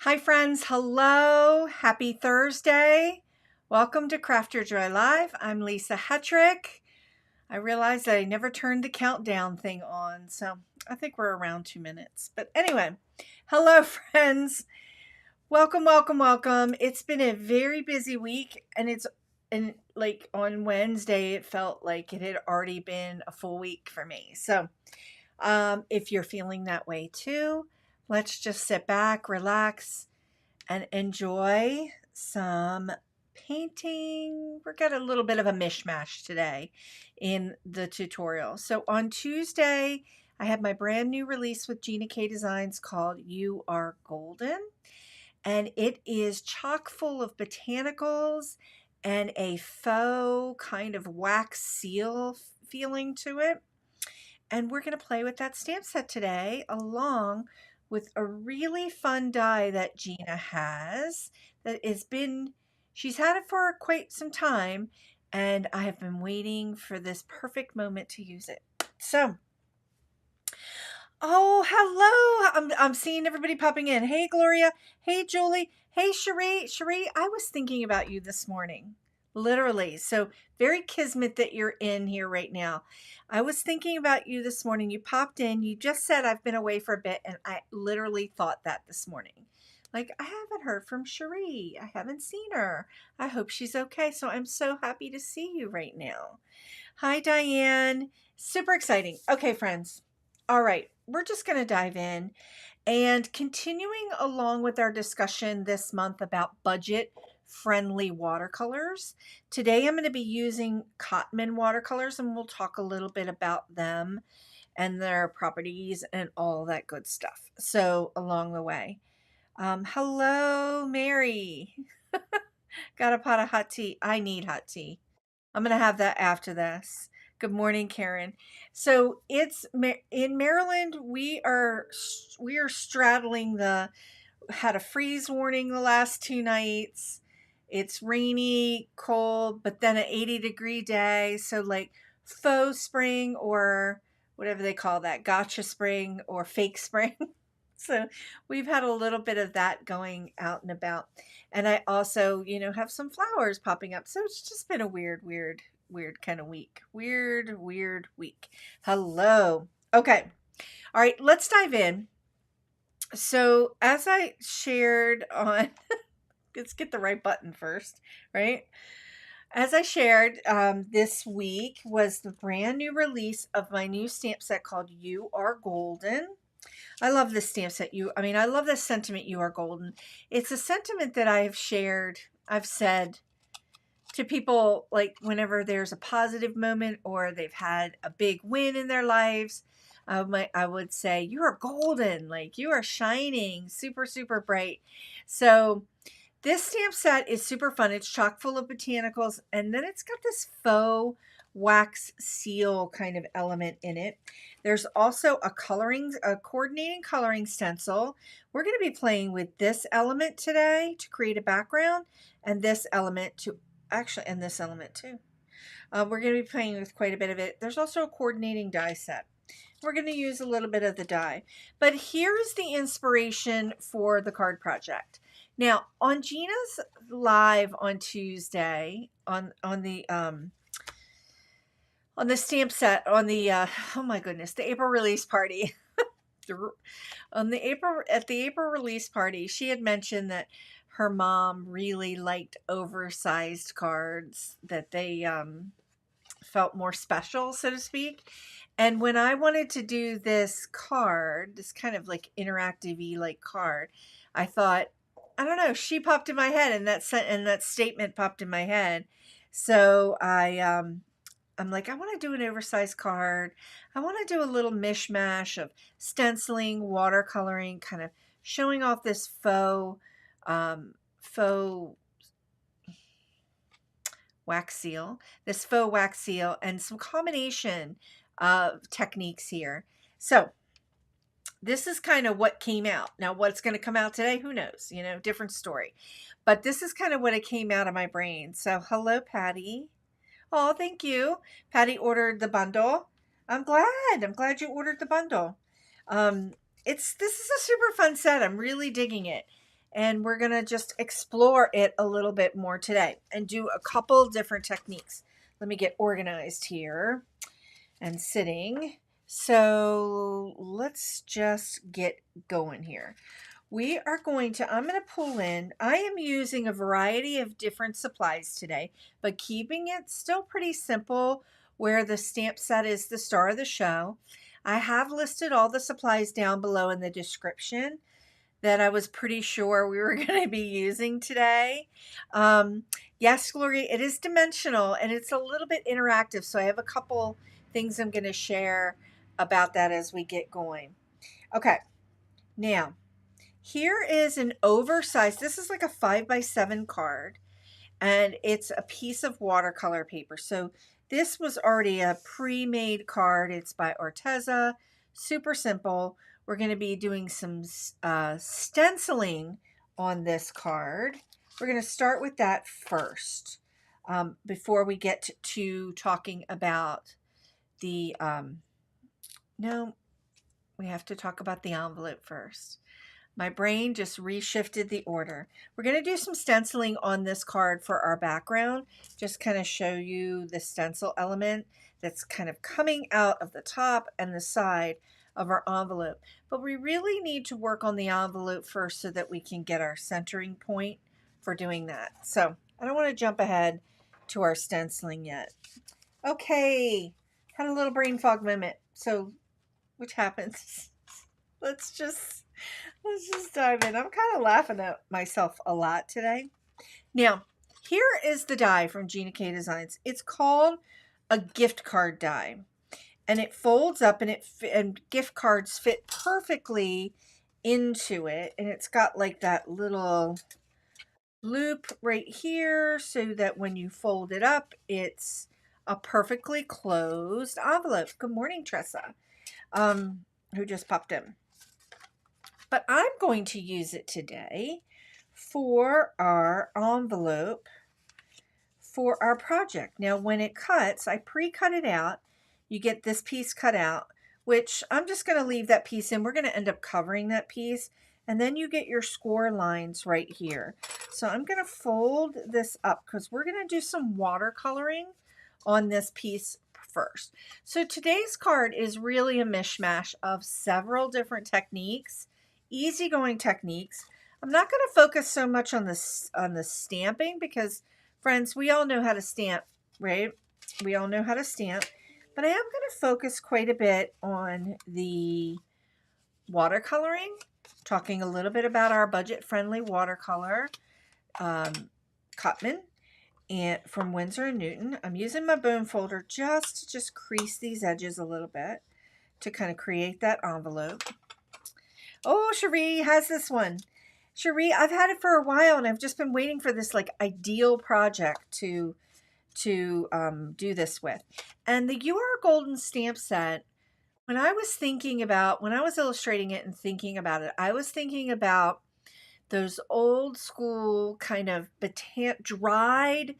Hi friends, hello, happy Thursday. Welcome to Craft Your Joy Live. I'm Lisa Hetrick. I realized that I never turned the countdown thing on, so I think we're around 2 minutes. But anyway, hello friends. Welcome, welcome, welcome. It's been a very busy week and like on Wednesday, it felt like it had already been a full week for me. So if you're feeling that way too, let's just sit back, relax, and enjoy some painting. We've got a little bit of a mishmash today in the tutorial. So on Tuesday, I had my brand new release with Gina K Designs called You Are Golden. And it is chock full of botanicals and a faux kind of wax seal feeling to it. And we're going to play with that stamp set today, along with a really fun die that Gina has that she's had it for quite some time, and I have been waiting for this perfect moment to use it. So, oh, hello. I'm seeing everybody popping in. Hey, Gloria. Hey, Julie. Hey, Cherie. Cherie, I was thinking about you this morning. Literally. So very kismet that you're in here right now. I was thinking about you this morning. You popped in. You just said I've been away for a bit, and I literally thought that this morning. Like, I haven't heard from Cherie. I haven't seen her. I hope she's okay. So I'm so happy to see you right now. Hi, Diane. Super exciting. Okay, friends. All right, we're just going to dive in and continuing along with our discussion this month about budget friendly watercolors. Today I'm going to be using Cotman watercolors, and we'll talk a little bit about them and their properties and all that good stuff. So along the way, hello, Mary. Got a pot of hot tea. I need hot tea. I'm going to have that after this. Good morning, Karen. So it's in Maryland. We are straddling had a freeze warning the last 2 nights. It's rainy, cold, but then an 80-degree day. So like faux spring, or whatever they call that, gotcha spring or fake spring. So we've had a little bit of that going out and about. And I also, have some flowers popping up. So it's just been a weird kind of week. Weird week. Hello. Okay. All right, let's dive in. So as I shared on, let's get the right button first, right? As I shared, this week was the brand new release of my new stamp set called You Are Golden. I love this stamp set. I love this sentiment, You Are Golden. It's a sentiment that I've said to people, like whenever there's a positive moment or they've had a big win in their lives. I would say, you are golden, like you are shining, super, super bright. So this stamp set is super fun. It's chock full of botanicals, and then it's got this faux wax seal kind of element in it. There's also a coordinating coloring stencil. We're going to be playing with this element today to create a background, and this element and this element too. We're going to be playing with quite a bit of it. There's also a coordinating die set. We're going to use a little bit of the die. But here's the inspiration for the card project. Now, on Gina's live on Tuesday, on the stamp set, on the oh my goodness, the April release party. At the April release party, she had mentioned that her mom really liked oversized cards, that they felt more special, so to speak. And when I wanted to do this card, this kind of like interactive-y like card, I thought, I don't know, she popped in my head, and that statement popped in my head. So I'm like, I want to do an oversized card. I want to do a little mishmash of stenciling, watercoloring, kind of showing off this faux wax seal, and some combination of techniques here. So this is kind of what came out. Now, what's going to come out today, who knows? Different story. But this is kind of what it came out of my brain. So hello, Patty. Oh, thank you. Patty ordered the bundle. I'm glad you ordered the bundle. This is a super fun set. I'm really digging it. and we're going to just explore it a little bit more today and do a couple different techniques. Let me get organized here and sitting. So let's just get going here. I'm going to pull in, I am using a variety of different supplies today, but keeping it still pretty simple where the stamp set is the star of the show. I have listed all the supplies down below in the description that I was pretty sure we were going to be using today. Yes, Gloria, it is dimensional and it's a little bit interactive, so I have a couple things I'm going to share about that as we get going. Okay, now here is an oversized, this is like a 5x7 card, and it's a piece of watercolor paper. So this was already a pre-made card. It's by Orteza, super simple. We're going to be doing some stenciling on this card. We're going to start with that first before we get to talking about the, no, we have to talk about the envelope first. My brain just reshifted the order. We're going to do some stenciling on this card for our background. Just kind of show you the stencil element that's kind of coming out of the top and the side of our envelope. But we really need to work on the envelope first so that we can get our centering point for doing that. So I don't want to jump ahead to our stenciling yet. Okay, had a little brain fog moment. So which happens. Let's just dive in. I'm kind of laughing at myself a lot today. Now, here is the die from Gina K Designs. It's called a gift card die, and it folds up, and gift cards fit perfectly into it, and it's got like that little loop right here so that when you fold it up, it's a perfectly closed envelope. Good morning, Tressa, who just popped in. But I'm going to use it today for our envelope for our project. Now, when it cuts, I pre-cut it out. You get this piece cut out, which I'm just going to leave that piece in. We're going to end up covering that piece. And then you get your score lines right here. So I'm going to fold this up because we're going to do some watercoloring on this piece first. So today's card is really a mishmash of several different techniques. Easygoing techniques. I'm not going to focus so much on the stamping because, friends, we all know how to stamp, right? We all know how to stamp, but I am going to focus quite a bit on the watercoloring, talking a little bit about our budget-friendly watercolor, Cutman, and from Winsor & Newton. I'm using my bone folder just to crease these edges a little bit to kind of create that envelope. Oh, Cherie has this one. Cherie, I've had it for a while and I've just been waiting for this like ideal project to do this with. And the You Are Golden stamp set, when I was illustrating it and thinking about it, I was thinking about those old school kind of dried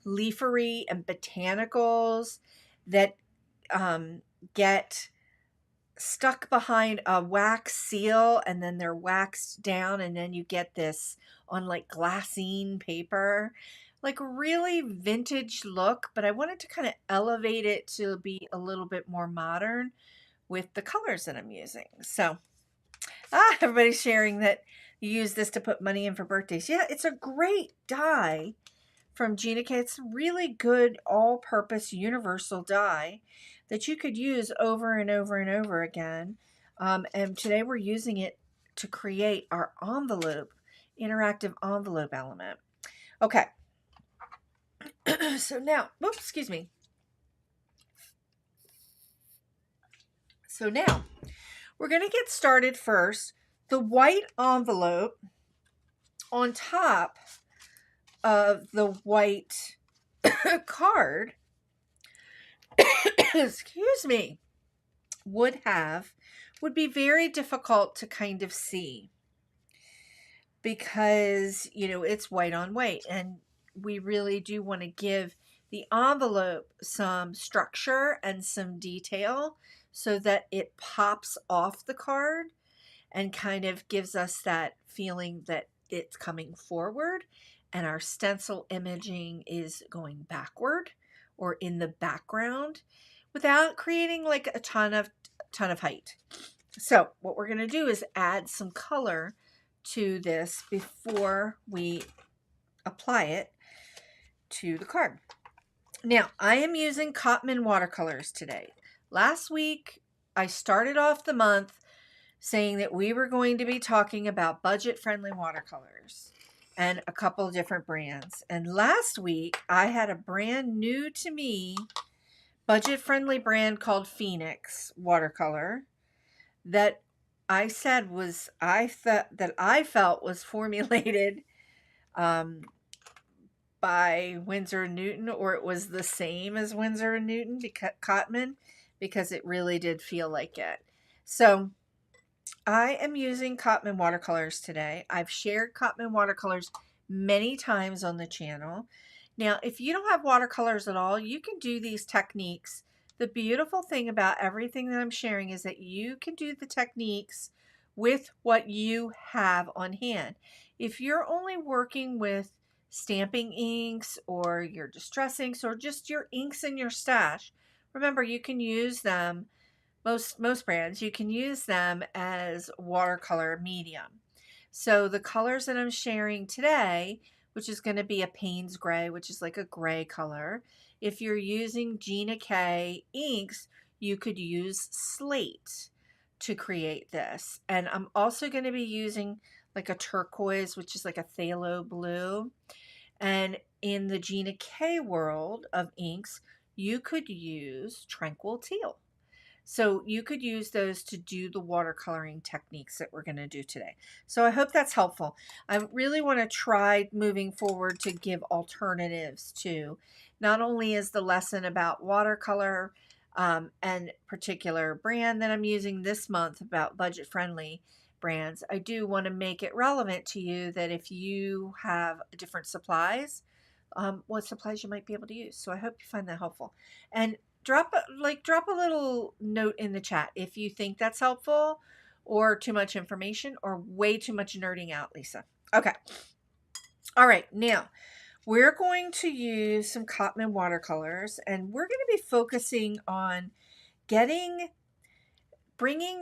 leafery and botanicals that get stuck behind a wax seal and then they're waxed down, and then you get this on like glassine paper, like really vintage look, but I wanted to kind of elevate it to be a little bit more modern with the colors that I'm using. So everybody's sharing that you use this to put money in for birthdays. Yeah, it's a great die from Gina K. It's really good all-purpose universal die that you could use over and over and over again. And today we're using it to create our envelope, interactive envelope element. Okay. So now, whoops, excuse me. So now we're going to get started first. The white envelope on top of the white card, excuse me, would be very difficult to kind of see because, you know, it's white on white, and we really do want to give the envelope some structure and some detail so that it pops off the card and kind of gives us that feeling that it's coming forward, and our stencil imaging is going backward or in the background without creating like a ton of height. So what we're going to do is add some color to this before we apply it to the card. Now, I am using Cotman watercolors today. Last week, I started off the month saying that we were going to be talking about budget-friendly watercolors and a couple of different brands. And last week, I had a brand new to me budget-friendly brand called Phoenix watercolor that I said was, I felt was formulated by Winsor & Newton, or it was the same as Winsor & Newton, Cotman, because it really did feel like it. So I am using Cotman watercolors today. I've shared Cotman watercolors many times on the channel. Now, if you don't have watercolors at all, you can do these techniques. The beautiful thing about everything that I'm sharing is that you can do the techniques with what you have on hand. If you're only working with stamping inks or your distress inks or just your inks in your stash, remember you can use them, most brands, you can use them as watercolor medium. So the colors that I'm sharing today, which is going to be a Payne's gray, which is like a gray color. If you're using Gina K inks, you could use slate to create this. And I'm also going to be using like a turquoise, which is like a phthalo blue. And in the Gina K world of inks, you could use tranquil teal. So you could use those to do the watercoloring techniques that we're going to do today. So I hope that's helpful. I really want to try moving forward to give alternatives to, not only is the lesson about watercolor and particular brand that I'm using this month about budget-friendly brands, I do want to make it relevant to you that if you have different supplies, what supplies you might be able to use. So I hope you find that helpful. And drop a little note in the chat if you think that's helpful or too much information or way too much nerding out, Lisa. Okay. All right. Now we're going to use some Cotman watercolors, and we're going to be focusing on bringing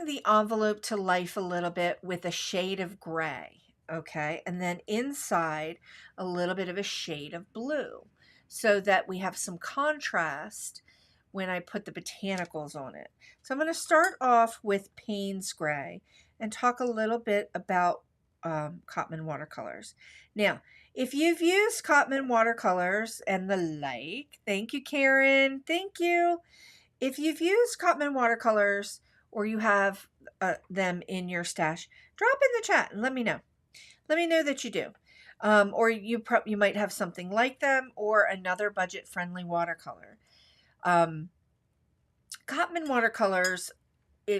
the envelope to life a little bit with a shade of gray. Okay. And then inside a little bit of a shade of blue so that we have some contrast when I put the botanicals on it. So I'm going to start off with Payne's gray and talk a little bit about Cotman watercolors. Now, if you've used Cotman watercolors and the like, thank you, Karen. Thank you. If you've used Cotman watercolors or you have them in your stash, drop in the chat and let me know. Let me know that you do. Or you might have something like them or another budget-friendly watercolor. Cotman watercolors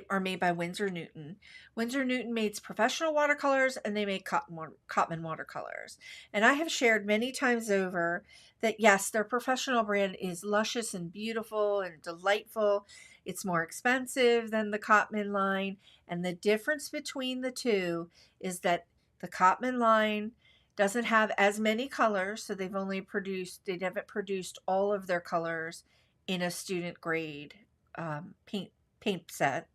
are made by Winsor & Newton. Winsor & Newton makes professional watercolors, and they make Cotman watercolors. And I have shared many times over that yes, their professional brand is luscious and beautiful and delightful. It's more expensive than the Cotman line, and the difference between the two is that the Cotman line doesn't have as many colors, so they haven't produced all of their colors in a student grade paint set,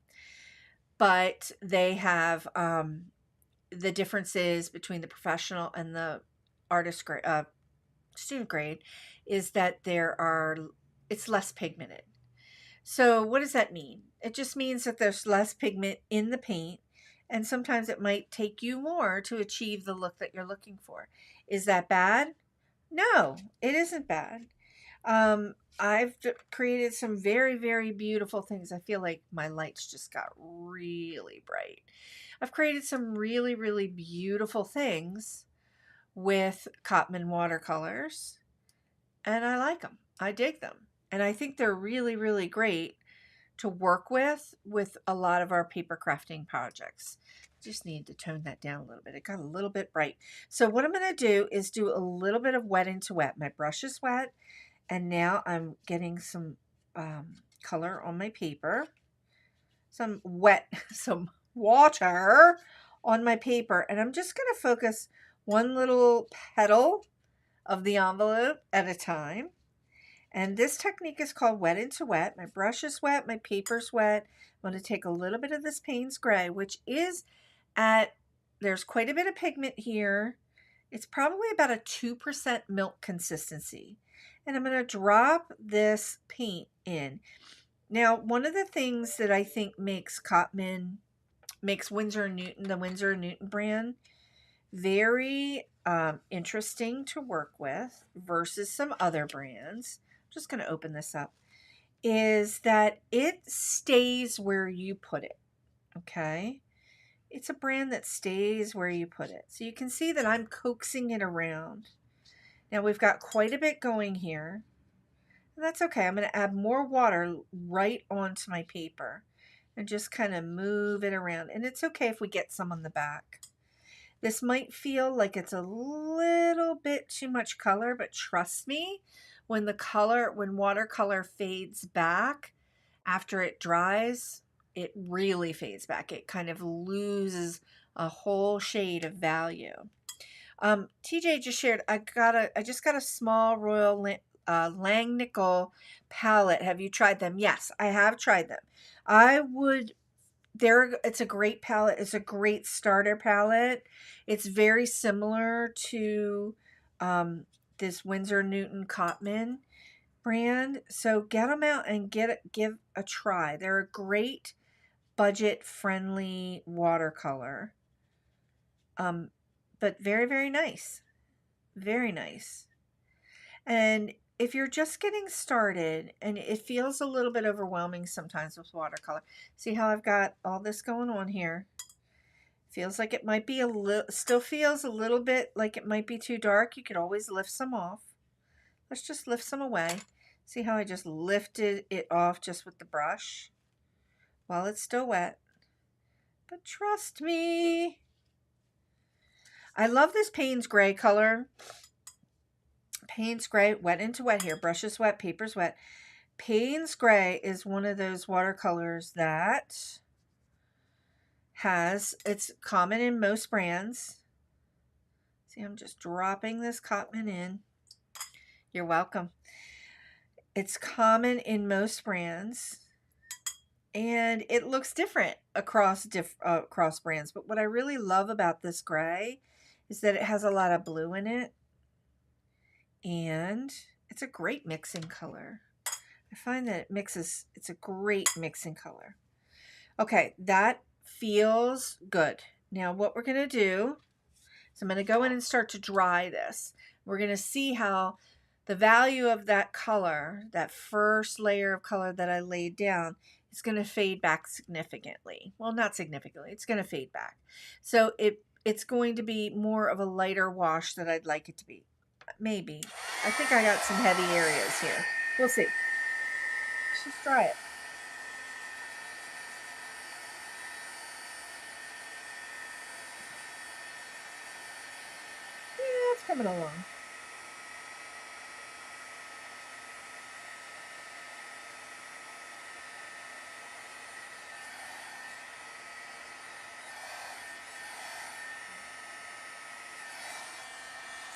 but they have the differences between the professional and the artist grade, student grade, is that it's less pigmented. So what does that mean? It just means that there's less pigment in the paint, and sometimes it might take you more to achieve the look that you're looking for. Is that bad? No, it isn't bad. I've created some very, very beautiful things. I feel like my lights just got really bright. I've created some really, really beautiful things with Cotman watercolors, and I like them. I dig them. And I think they're really, really great to work with a lot of our paper crafting projects. Just need to tone that down a little bit. It got a little bit bright. So what I'm going to do is do a little bit of wet into wet. My brush is wet. And now I'm getting some color on my paper, some water on my paper. And I'm just going to focus one little petal of the envelope at a time. And this technique is called wet into wet. My brush is wet, my paper's wet. I'm going to take a little bit of this Payne's Gray, which is there's quite a bit of pigment here. It's probably about a 2% milk consistency. And I'm going to drop this paint in. Now, one of the things that I think makes Winsor & Newton, the Winsor & Newton brand, very interesting to work with versus some other brands, I'm just going to open this up, is that it stays where you put it, okay? It's a brand that stays where you put it. So you can see that I'm coaxing it around. Now we've got quite a bit going here. And that's okay. I'm going to add more water right onto my paper and just kind of move it around. And it's okay if we get some on the back. This might feel like it's a little bit too much color, but trust me, when watercolor fades back after it dries, it really fades back. It kind of loses a whole shade of value. TJ just shared, I just got a small Royal Langnickel palette. Have you tried them? Yes, I have tried them. It's a great palette. It's a great starter palette. It's very similar to this Winsor & Newton Cotman brand. So get them out and give a try. They're a great budget-friendly watercolor. But very, very nice. Very nice. And if you're just getting started and it feels a little bit overwhelming sometimes with watercolor, see how I've got all this going on here? Feels like it might be still feels a little bit like it might be too dark. You could always lift some off. Let's just lift some away. See how I just lifted it off just with the brush while it's still wet. But trust me, I love this Payne's Gray color. Payne's Gray, wet into wet here. Brush is wet, paper's wet. Payne's Gray is one of those watercolors that it's common in most brands. See, I'm just dropping this Cotman in. You're welcome. It's common in most brands. And it looks different across brands. But what I really love about this gray is that it has a lot of blue in it. And it's a great mixing color. I find that it's a great mixing color. Okay, that feels good. Now what we're going to do is I'm going to go in and start to dry this. We're going to see how the value of that color, that first layer of color that I laid down, is going to fade back significantly. Well, not significantly. It's going to fade back. So it's going to be more of a lighter wash that I'd like it to be. Maybe. I think I got some heavy areas here. We'll see. Let's just try it. Yeah, it's coming along.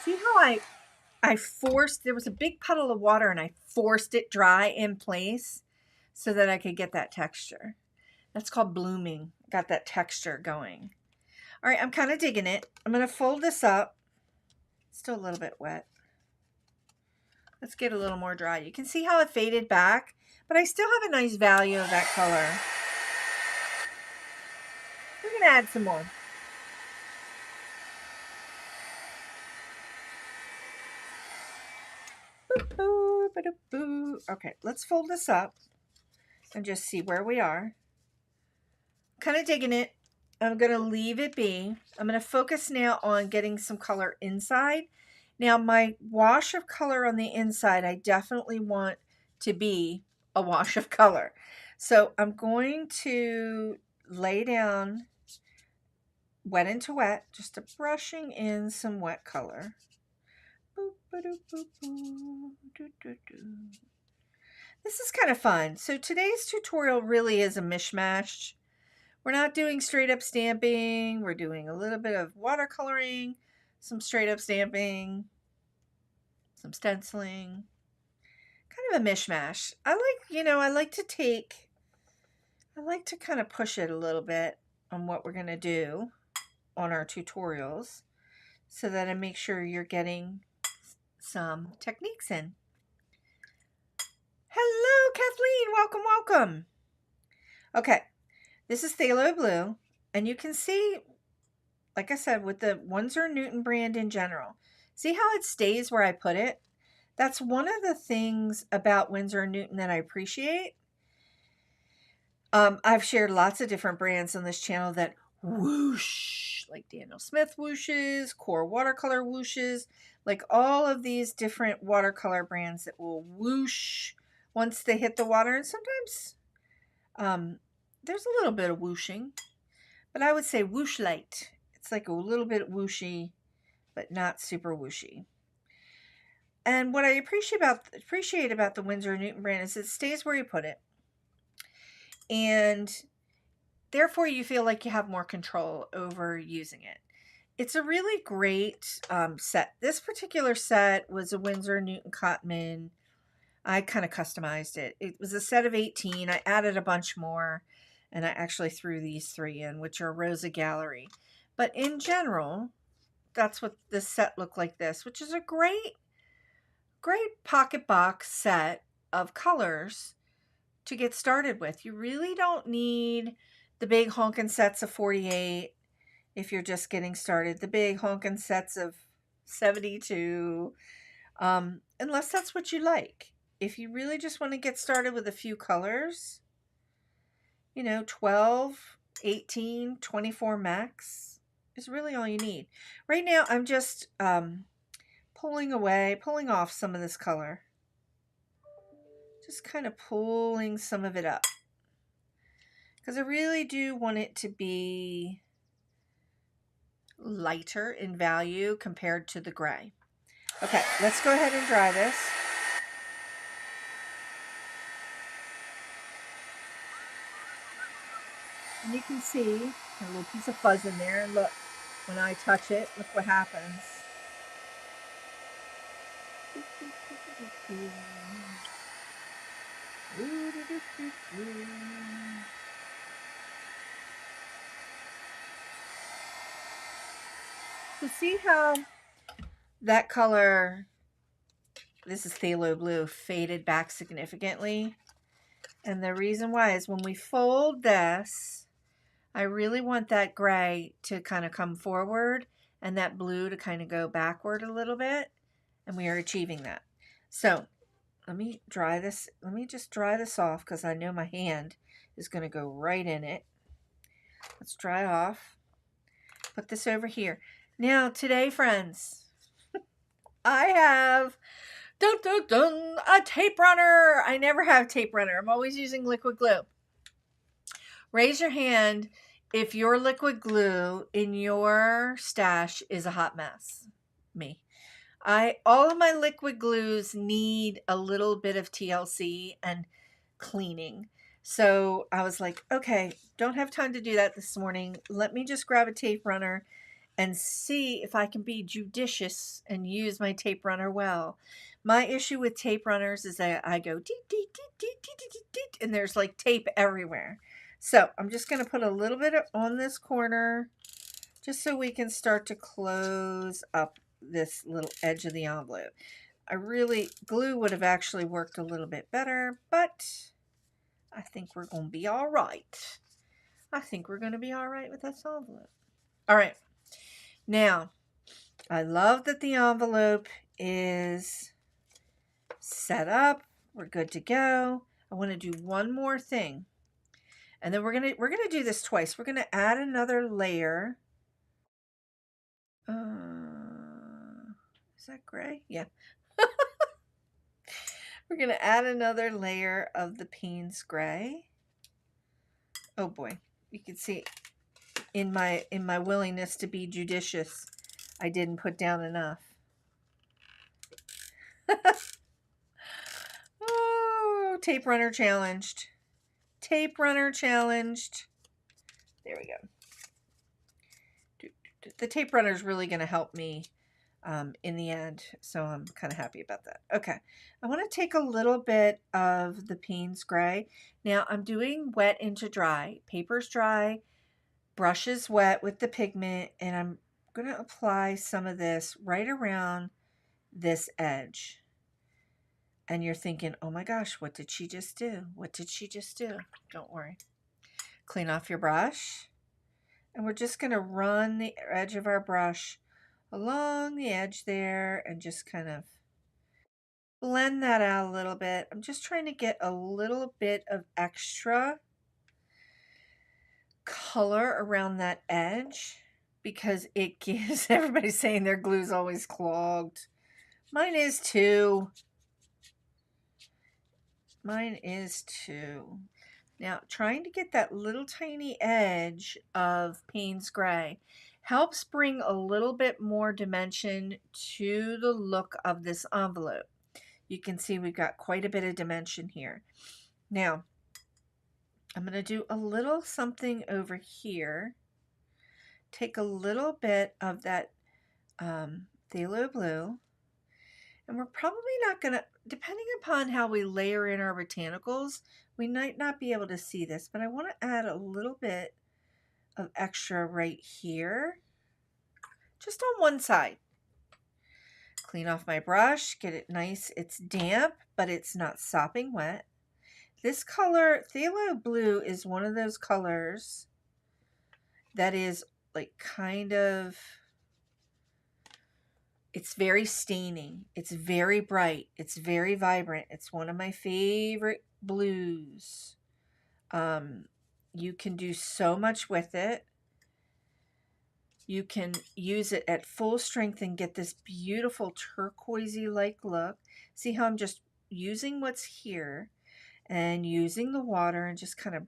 See how I forced, there was a big puddle of water and I forced it dry in place so that I could get that texture. That's called blooming. Got that texture going. All right, I'm kind of digging it. I'm going to fold this up. Still a little bit wet. Let's get a little more dry. You can see how it faded back, but I still have a nice value of that color. We're going to add some more. Okay, let's fold this up and just see where we are. Kind of digging it. I'm going to leave it be. I'm going to focus now on getting some color inside. Now my wash of color on the inside, I definitely want to be a wash of color. So I'm going to lay down wet into wet, just brushing in some wet color. This is kind of fun. So today's tutorial really is a mishmash. We're not doing straight up stamping. We're doing a little bit of watercoloring, some straight up stamping, some stenciling, kind of a mishmash. I like to kind of push it a little bit on what we're going to do on our tutorials so that I make sure you're getting some techniques in. Hello, Kathleen. Welcome, welcome. Okay, this is Phthalo Blue, and you can see, like I said, with the Winsor & Newton brand in general, see how it stays where I put it? That's one of the things about Winsor & Newton that I appreciate. I've shared lots of different brands on this channel that whoosh, like Daniel Smith whooshes, Core Watercolor whooshes, like all of these different watercolor brands that will whoosh once they hit the water. And sometimes there's a little bit of whooshing, but I would say whoosh light. It's like a little bit whooshy, but not super whooshy. And what I appreciate about the Winsor & Newton brand is it stays where you put it. And therefore you feel like you have more control over using it. It's a really great set. This particular set was a Winsor & Newton Cotman. I kind of customized it. It was a set of 18. I added a bunch more, and I actually threw these 3 in, which are Rosa Gallery. But in general, that's what this set looked like this, which is a great pocket box set of colors to get started with. You really don't need the big honkin' sets of 48 if you're just getting started. The big honkin' sets of 72, unless that's what you like. If you really just want to get started with a few colors, 12, 18, 24 max is really all you need. Right now, I'm just pulling off some of this color. Just kind of pulling some of it up. Because I really do want it to be lighter in value compared to the gray. Okay, let's go ahead and dry this. And you can see a little piece of fuzz in there. And look, when I touch it, look what happens. So see how that color, this is Phthalo Blue, faded back significantly? And the reason why is when we fold this, I really want that gray to kind of come forward and that blue to kind of go backward a little bit. And we are achieving that. So let me dry this. Let me just dry this off because I know my hand is going to go right in it. Let's dry off. Put this over here. Now today, friends, I have a tape runner. I never have tape runner. I'm always using liquid glue. Raise your hand if your liquid glue in your stash is a hot mess. Me. All of my liquid glues need a little bit of TLC and cleaning. So I was like, okay, don't have time to do that this morning. Let me just grab a tape runner and see if I can be judicious and use my tape runner well. My issue with tape runners is that I go deet, deet, deet, deet, deet, deet, deet, and there's like tape everywhere. So I'm just going to put a little bit on this corner just so we can start to close up this little edge of the envelope. Glue would have actually worked a little bit better, but I think we're going to be all right. I think we're going to be all right with this envelope. All right. Now, I love that the envelope is set up. We're good to go. I want to do one more thing. And then we're going to do this twice. We're going to add another layer. Is that gray? Yeah. We're going to add another layer of the Payne's gray. Oh boy. You can see in my willingness to be judicious, I didn't put down enough. Oh, tape runner challenged. Tape runner challenged. There we go. the tape runner is really going to help me in the end. So I'm kind of happy about that. Okay. I want to take a little bit of the Payne's Gray. Now I'm doing wet into dry. Paper's dry, brush is wet with the pigment, and I'm going to apply some of this right around this edge. And you're thinking, oh my gosh, what did she just do? What did she just do? Don't worry. Clean off your brush. And we're just going to run the edge of our brush along the edge there and just kind of blend that out a little bit. I'm just trying to get a little bit of extra color around that edge because it gives everybody saying their glue's always clogged. Mine is too. Mine is too. Now, trying to get that little tiny edge of Payne's Gray helps bring a little bit more dimension to the look of this envelope. You can see we've got quite a bit of dimension here. Now, I'm going to do a little something over here. Take a little bit of that phthalo blue. And we're probably not going to, depending upon how we layer in our botanicals, we might not be able to see this, but I want to add a little bit of extra right here, just on one side. Clean off my brush, get it nice. It's damp, but it's not sopping wet. This color, phthalo blue, is one of those colors that is like kind of, it's very staining. It's very bright. It's very vibrant. It's one of my favorite blues. You can do so much with it. You can use it at full strength and get this beautiful turquoisey-like look. See how I'm just using what's here and using the water and just kind of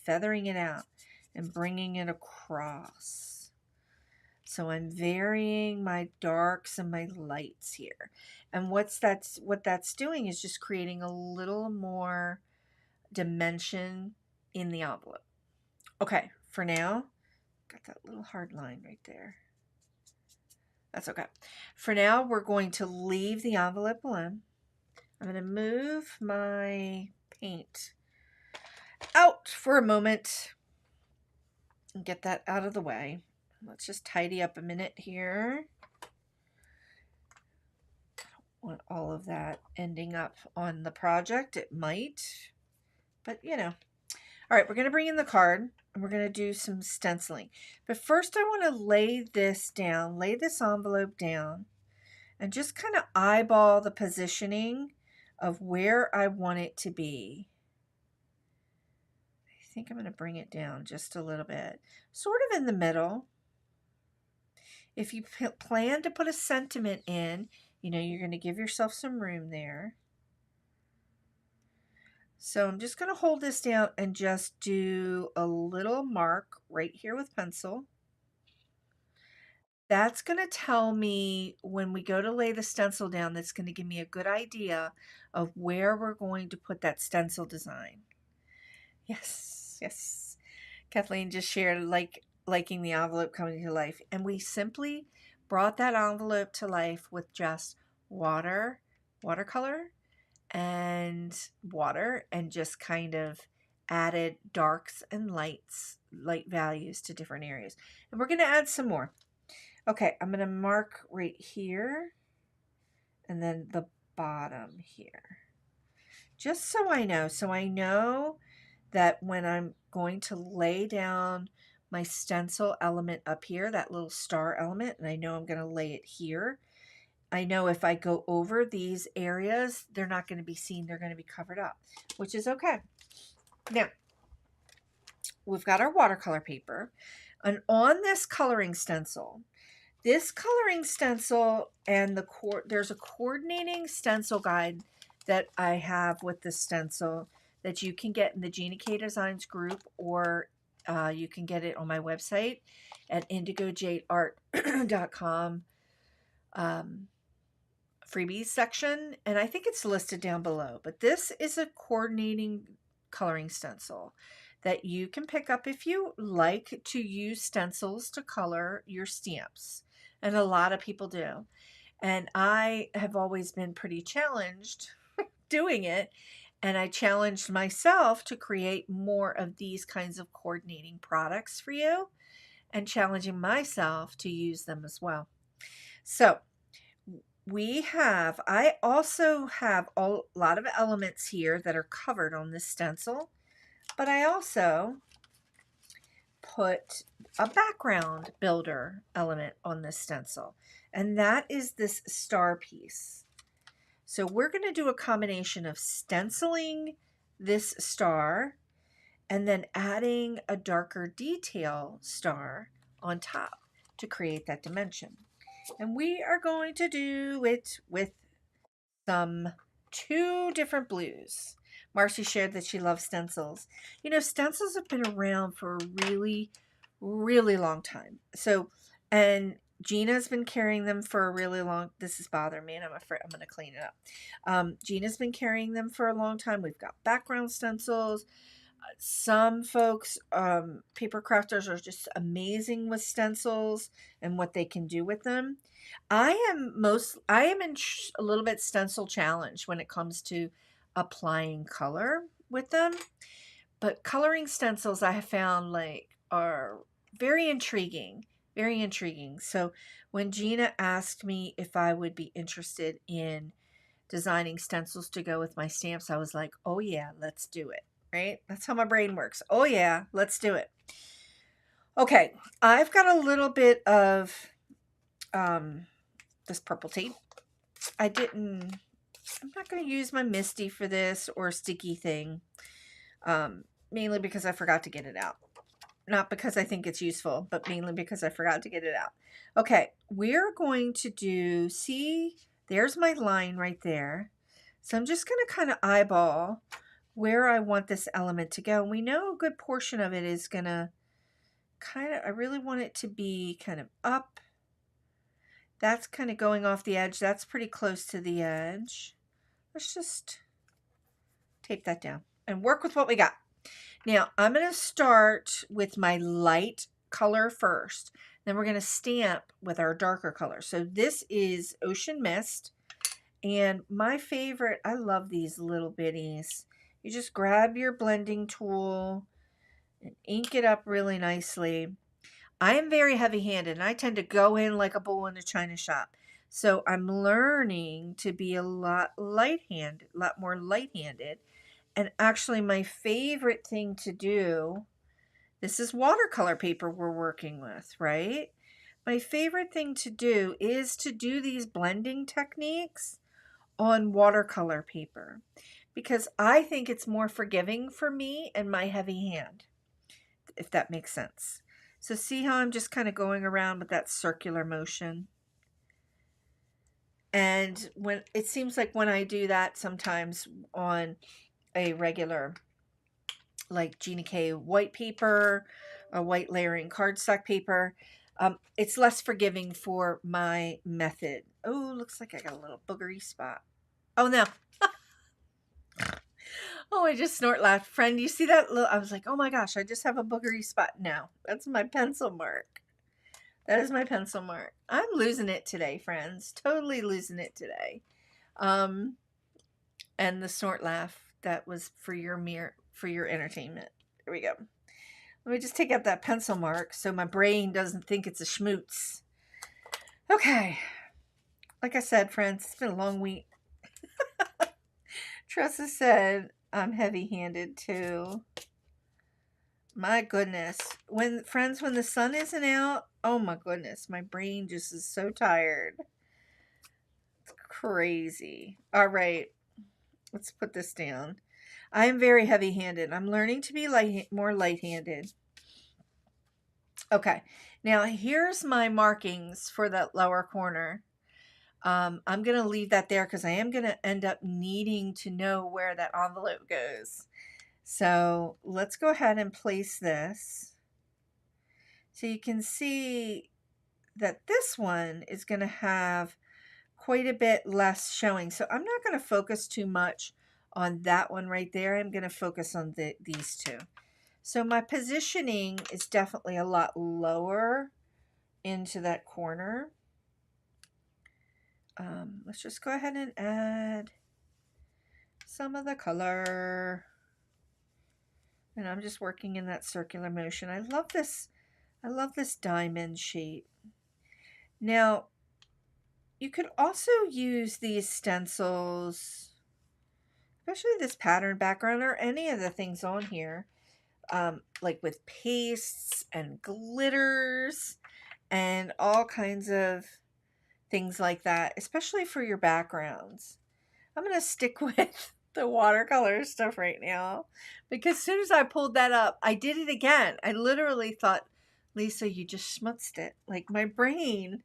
feathering it out and bringing it across. So I'm varying my darks and my lights here. And what that's doing is just creating a little more dimension in the envelope. Okay, for now, got that little hard line right there. That's okay. For now, we're going to leave the envelope alone. I'm going to move my paint out for a moment and get that out of the way. Let's just tidy up a minute here. I don't want all of that ending up on the project. It might, but you know. All right, we're going to bring in the card and we're going to do some stenciling. But first I want to lay this down, lay this envelope down, and just kind of eyeball the positioning of where I want it to be. I think I'm going to bring it down just a little bit, sort of in the middle. If you plan to put a sentiment in, you know, you're going to give yourself some room there. So I'm just going to hold this down and just do a little mark right here with pencil. That's going to tell me when we go to lay the stencil down, that's going to give me a good idea of where we're going to put that stencil design. Yes, yes. Kathleen just shared liking the envelope coming to life. And we simply brought that envelope to life with just watercolor, and water, and just kind of added darks and light values to different areas. And we're going to add some more. Okay, I'm going to mark right here and then the bottom here. Just so I know that when I'm going to lay down my stencil element up here, that little star element, and I know I'm going to lay it here, I know if I go over these areas, they're not going to be seen. They're going to be covered up, which is okay. Now, we've got our watercolor paper. And on this coloring stencil and there's a coordinating stencil guide that I have with the stencil that you can get in the Gina K Designs group, or you can get it on my website at indigojadeart.com. Freebies section, and I think it's listed down below, but this is a coordinating coloring stencil. that you can pick up if you like to use stencils to color your stamps. And a lot of people do. And I have always been pretty challenged doing it. And I challenged myself to create more of these kinds of coordinating products for you and challenging myself to use them as well. So I also have a lot of elements here that are covered on this stencil, but I also put a background builder element on this stencil, and that is this star piece. So we're going to do a combination of stenciling this star and then adding a darker detail star on top to create that dimension. And we are going to do it with some 2 different blues. Marcy shared that she loves stencils. You know, stencils have been around for a really, really long time. So, and Gina's been carrying them for a really long, this is bothering me and I'm afraid I'm going to clean it up. Gina's been carrying them for a long time. We've got background stencils. Some folks, paper crafters, are just amazing with stencils and what they can do with them. I am in a little bit stencil challenge when it comes to applying color with them. But coloring stencils I have found are very intriguing, very intriguing. So when Gina asked me if I would be interested in designing stencils to go with my stamps, I was like, oh yeah, let's do it. Right? That's how my brain works. Oh yeah, let's do it. Okay, I've got a little bit of this purple tape. I'm not going to use my Misty for this or sticky thing, mainly because I forgot to get it out. Not because I think it's useful, but mainly because I forgot to get it out. Okay, we're going to do, see, there's my line right there. So I'm just going to kind of eyeball where I want this element to go. And we know a good portion of it is going to I really want it to be kind of up. That's kind of going off the edge. That's pretty close to the edge. Let's just tape that down and work with what we got. Now I'm going to start with my light color first. Then we're going to stamp with our darker color. So this is Ocean Mist. And my favorite, I love these little bitties. You just grab your blending tool and ink it up really nicely. I am very heavy-handed and I tend to go in like a bull in a china shop. So I'm learning to be a lot more light-handed. And actually my favorite thing to do, this is watercolor paper we're working with, right? My favorite thing to do is to do these blending techniques on watercolor paper, because I think it's more forgiving for me and my heavy hand, if that makes sense. So see how I'm just kind of going around with that circular motion? And when it seems like when I do that sometimes on a regular, like Gina K white paper, a white layering cardstock paper, it's less forgiving for my method. Oh, looks like I got a little boogery spot. Oh no. Oh, I just snort laughed. Friend, you see that? I was like, oh my gosh, I just have a boogery spot now. That's my pencil mark. That is my pencil mark. I'm losing it today, friends. Totally losing it today. And the snort laugh, that was for your entertainment. There we go. Let me just take out that pencil mark so my brain doesn't think it's a schmoots. Okay. Like I said, friends, it's been a long week. Tressa said I'm heavy-handed too. My goodness. When the sun isn't out, oh my goodness, my brain just is so tired. It's crazy. All right. Let's put this down. I am very heavy-handed. I'm learning to be more light-handed. Okay. Now here's my markings for that lower corner. I'm going to leave that there because I am going to end up needing to know where that envelope goes. So let's go ahead and place this. So you can see that this one is going to have quite a bit less showing. So I'm not going to focus too much on that one right there. I'm going to focus on these two. So my positioning is definitely a lot lower into that corner. Let's just go ahead and add some of the color. And I'm just working in that circular motion. I love this. I love this diamond shape. Now, you could also use these stencils, especially this pattern background or any of the things on here, like with pastes and glitters and all kinds of things like that, especially for your backgrounds. I'm going to stick with the watercolor stuff right now because as soon as I pulled that up, I did it again. I literally thought, Lisa, you just schmutzed it. Like my brain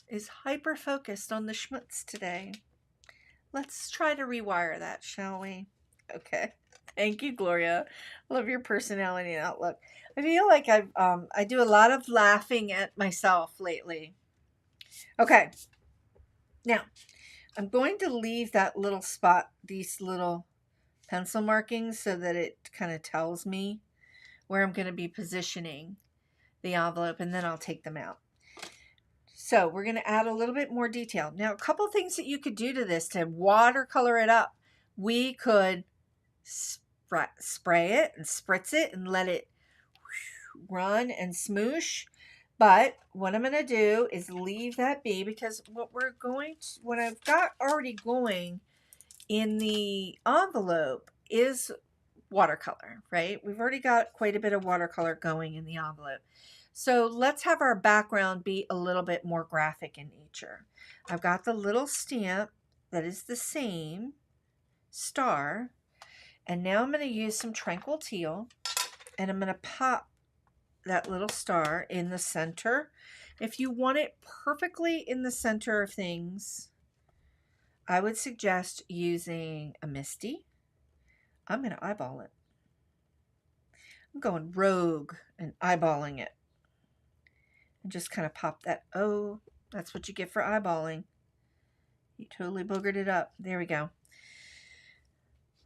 is hyper focused on the schmutz today. Let's try to rewire that, shall we? Okay. Thank you, Gloria. Love your personality and outlook. I feel like I do a lot of laughing at myself lately. Okay. Now, I'm going to leave that little spot, these little pencil markings, so that it kind of tells me where I'm going to be positioning the envelope, and then I'll take them out. So we're going to add a little bit more detail. Now, a couple things that you could do to this to watercolor it up. We could spray it and spritz it and let it run and smoosh. But what I'm going to do is leave that be, because what I've got already going in the envelope is watercolor, right? We've already got quite a bit of watercolor going in the envelope. So let's have our background be a little bit more graphic in nature. I've got the little stamp that is the same star. And now I'm going to use some Tranquil Teal, and I'm going to pop that little star in the center. If you want it perfectly in the center of things, I would suggest using a Misty. I'm going to eyeball it. I'm going rogue and eyeballing it. And just kind of pop that. Oh, that's what you get for eyeballing. You totally boogered it up. There we go.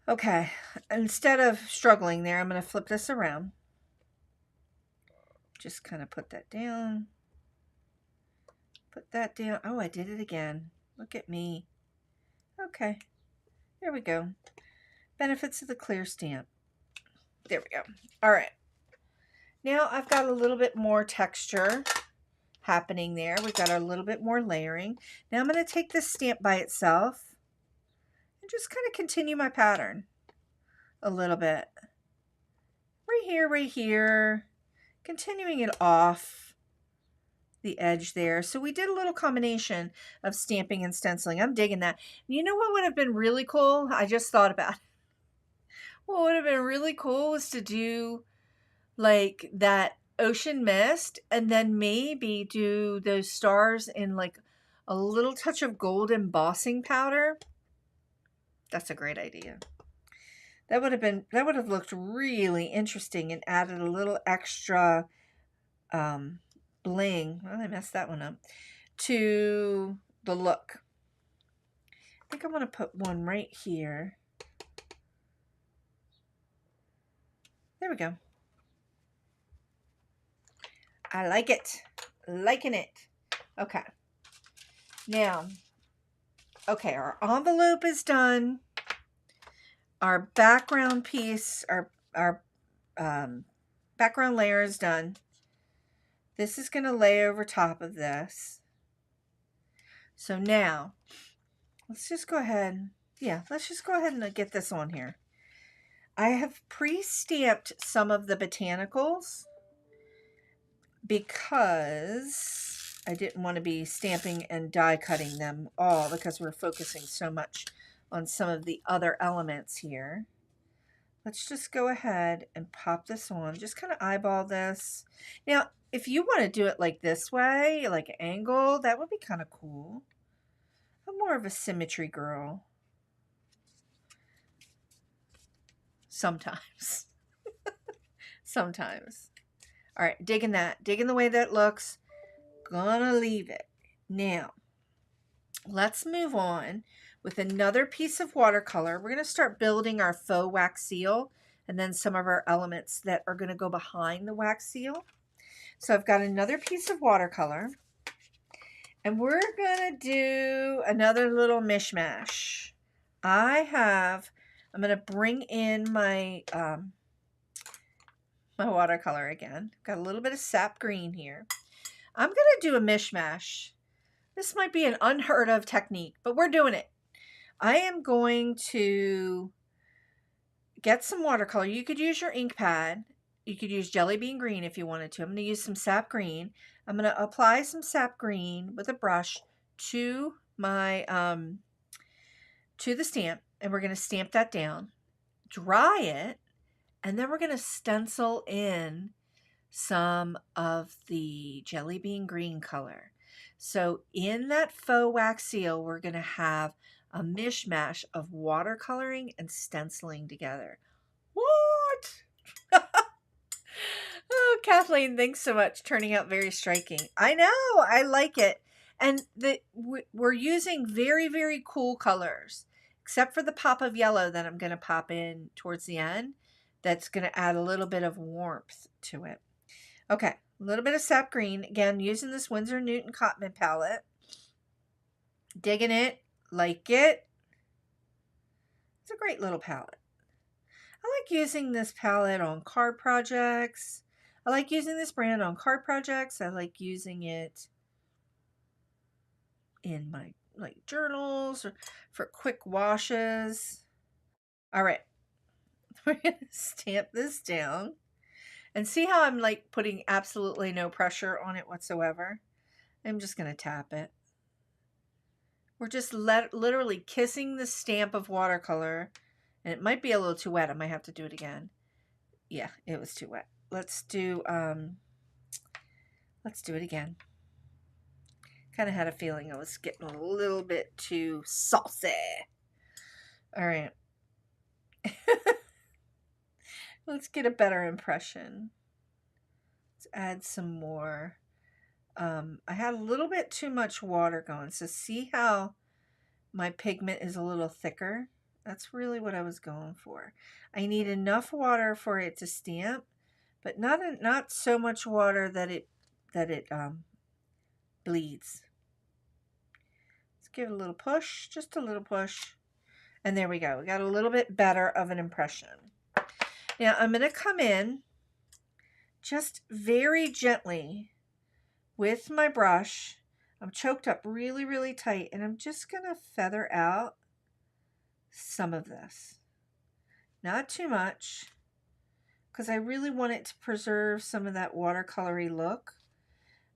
Okay, instead of struggling there, I'm going to flip this around. Just kind of put that down. Put that down. Oh, I did it again. Look at me. Okay, there we go. Benefits of the clear stamp. There we go. All right. Now I've got a little bit more texture happening there. We've got a little bit more layering. Now I'm going to take this stamp by itself and just kind of continue my pattern a little bit. Right here. Continuing it off the edge there. So we did a little combination of stamping and stenciling. I'm digging that. You know what would have been really cool? I just thought about it. What would have been really cool was to do like that ocean mist and then maybe do those stars in like a little touch of gold embossing powder. That's a great idea. That would have looked really interesting and added a little extra bling. Well, I messed that one up. To the look. I think I'm going to put one right here. There we go. I like it. Liking it. Okay. Now, okay, our envelope is done. Our background piece, our background layer is done. This is going to lay over top of this. So now, let's just go ahead. Yeah, let's just go ahead and get this on here. I have pre-stamped some of the botanicals because I didn't want to be stamping and die cutting them all because we're focusing so much on some of the other elements here. Let's just go ahead and pop this on. Just kind of eyeball this. Now, if you want to do it like this way, like an angle, that would be kind of cool. I'm more of a symmetry girl. Sometimes. Sometimes. All right, digging that. Digging the way that looks. Gonna leave it. Now, let's move on with another piece of watercolor. We're going to start building our faux wax seal and then some of our elements that are going to go behind the wax seal. So I've got another piece of watercolor, and we're going to do another little mishmash. I'm going to bring in my my watercolor again. Got a little bit of sap green here. I'm going to do a mishmash. This might be an unheard of technique, but we're doing it. I am going to get some watercolor. You could use your ink pad. You could use jelly bean green if you wanted to. I'm going to use some sap green. I'm going to apply some sap green with a brush to my to the stamp, and we're going to stamp that down, dry it, and then we're going to stencil in some of the jelly bean green color. So in that faux wax seal, we're going to have a mishmash of watercoloring and stenciling together. What? Oh, Kathleen, thanks so much. Turning out very striking. I know, I like it. And we're using very, very cool colors, except for the pop of yellow that I'm going to pop in towards the end. That's going to add a little bit of warmth to it. Okay, a little bit of sap green. Again, using this Winsor Newton Cotman palette. Digging it, like it. It's a great little palette. I like using this palette on card projects. I like using this brand on card projects. I like using it in my journals or for quick washes. All right, we're going to stamp this down. And see how I'm like putting absolutely no pressure on it whatsoever? I'm just going to tap it. We're just literally kissing the stamp of watercolor. And it might be a little too wet. I might have to do it again. Yeah, it was too wet. Let's do it again. Kind of had a feeling I was getting a little bit too saucy. All right. Let's get a better impression. Let's add some more. I had a little bit too much water going. So see how my pigment is a little thicker? That's really what I was going for. I need enough water for it to stamp, but not so much water that it bleeds. Let's give it a little push, just a little push. And there we go. We got a little bit better of an impression. Now I'm going to come in just very gently with my brush. I'm choked up really, really tight, and I'm just going to feather out some of this. Not too much, because I really want it to preserve some of that watercolory look.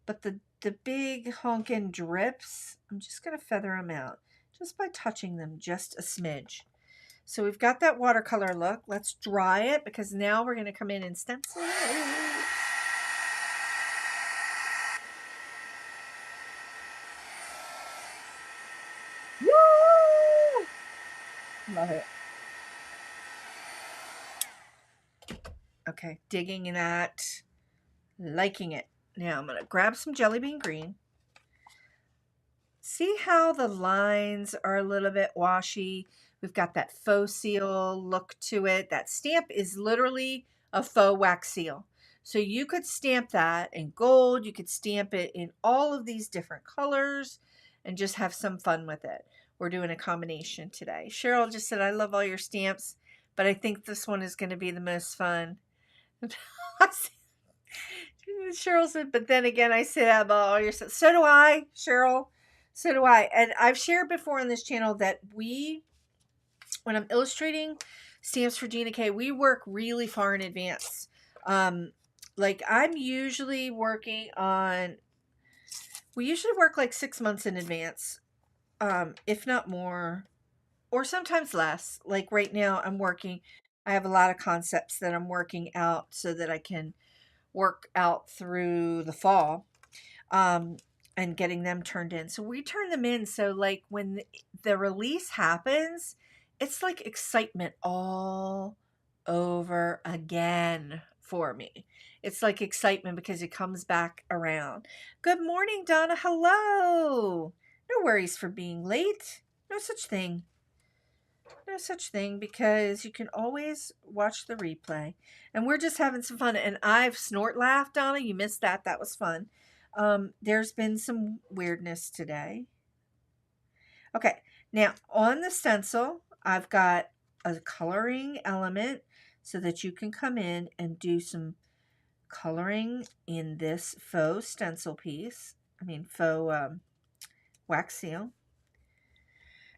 But the big honkin' drips, I'm just going to feather them out just by touching them just a smidge. So we've got that watercolor look. Let's dry it, because now we're going to come in and stencil it. Woo! Love it. Okay, digging that, liking it. Now I'm going to grab some jelly bean green. See how the lines are a little bit washy? We've got that faux seal look to it. That stamp is literally a faux wax seal. So you could stamp that in gold. You could stamp it in all of these different colors and just have some fun with it. We're doing a combination today. Cheryl just said, I love all your stamps, but I think this one is going to be the most fun. Cheryl said, but then again, I say that about all your stuff. So do I, Cheryl. So do I. And I've shared before on this channel that when I'm illustrating stamps for Gina K, we work really far in advance. Like I'm usually working on, we usually work like 6 months in advance, if not more, or sometimes less. Like right now I have a lot of concepts that I'm working out so that I can work out through the fall. And getting them turned in. So we turn them in. So like when the release happens, it's like excitement all over again for me. It's like excitement because it comes back around. Good morning, Donna. Hello. No worries for being late. No such thing. No such thing, because you can always watch the replay. And we're just having some fun. And I've snort laughed, Donna. You missed that. That was fun. There's been some weirdness today. Okay, now on the stencil, I've got a coloring element so that you can come in and do some coloring in this faux stencil piece. Faux wax seal.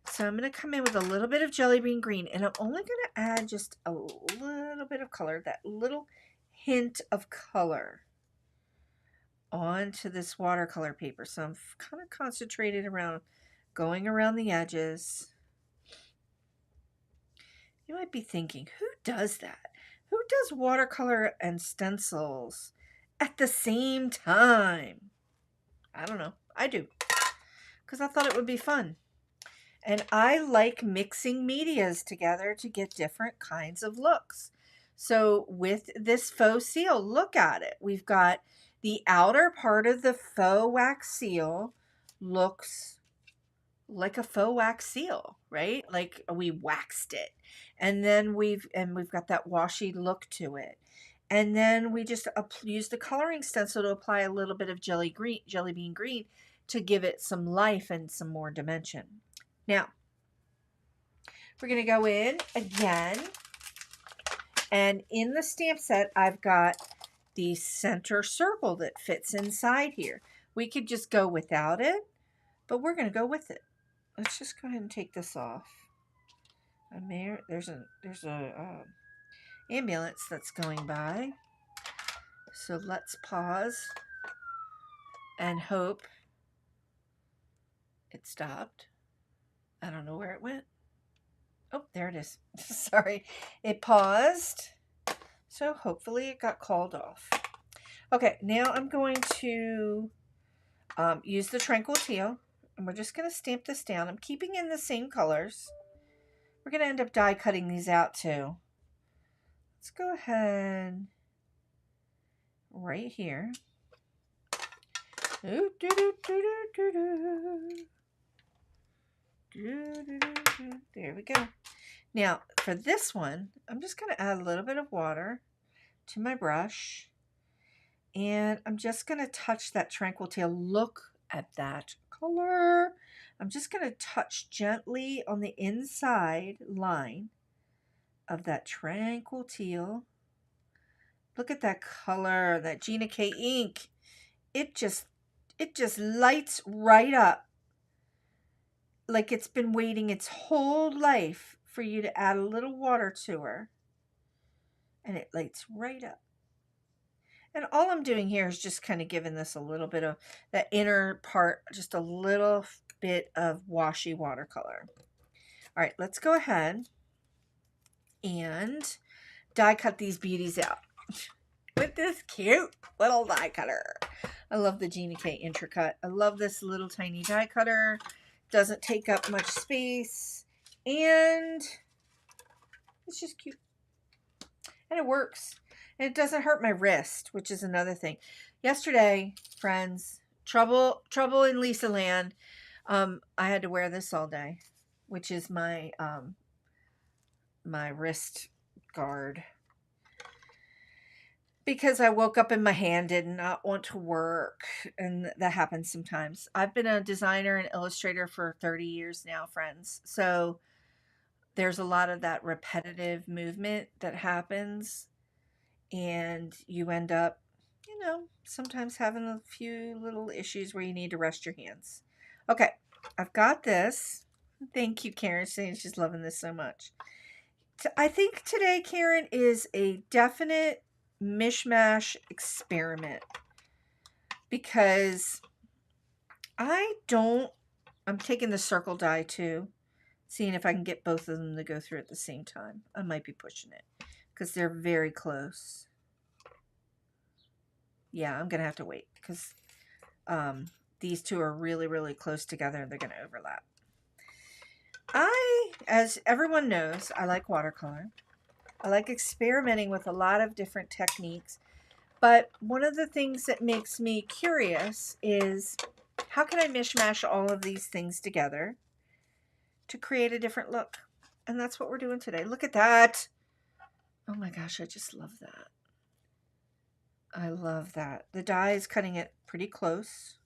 So I'm going to come in with a little bit of jelly bean green, and I'm only going to add just a little bit of color, that little hint of color onto this watercolor paper. So I'm kind of concentrated around going around the edges. You might be thinking, who does that? Who does watercolor and stencils at the same time? I don't know. I do, because I thought it would be fun. And I like mixing medias together to get different kinds of looks. So with this faux seal, look at it. We've got the outer part of the faux wax seal looks like a faux wax seal, right? Like we waxed it. And then we've got that washy look to it. And then we just use the coloring stencil to apply a little bit of jelly bean green to give it some life and some more dimension. Now, we're going to go in again, and in the stamp set, I've got the center circle that fits inside here. We could just go without it, but we're going to go with it. Let's just go ahead and take this off. And there's a ambulance that's going by, so let's pause and hope it stopped. I don't know where it went. Oh, there it is. Sorry, it paused. So hopefully it got called off. Okay, now I'm going to use the Tranquil Teal, and we're just going to stamp this down. I'm keeping in the same colors. We're going to end up die cutting these out too. Let's go ahead right here. There we go. Now for this one, I'm just going to add a little bit of water to my brush, and I'm just going to touch that Tranquil Teal. Look at that color. I'm just going to touch gently on the inside line of that Tranquil Teal. Look at that color, that Gina K ink. It just lights right up, like it's been waiting its whole life for you to add a little water to her, and it lights right up. And all I'm doing here is just kind of giving this a little bit of that inner part, just a little bit of washy watercolor. All right, let's go ahead and die cut these beauties out with this cute little die cutter. I love the Gina K Intri-Cut. I love this little tiny die cutter. Doesn't take up much space, and it's just cute, and it works, and it doesn't hurt my wrist, which is another thing. Yesterday, friends, trouble in Lisa land. I had to wear this all day, which is my my wrist guard, because I woke up and my hand did not want to work, and that happens sometimes. I've been a designer and illustrator for 30 years now, friends. So there's a lot of that repetitive movement that happens, and you end up, sometimes having a few little issues where you need to rest your hands. Okay, I've got this. Thank you, Karen, saying she's loving this so much. I think today, Karen, is a definite mishmash experiment, because I'm taking the circle die too, seeing if I can get both of them to go through at the same time. I might be pushing it because they're very close. Yeah, I'm gonna have to wait, because these two are really, really close together and they're gonna overlap. As everyone knows, I like watercolor. I like experimenting with a lot of different techniques, but one of the things that makes me curious is, how can I mishmash all of these things together to create a different look? And that's what we're doing today. Look at that. Oh my gosh, I just love that. I love that. The die is cutting it pretty close,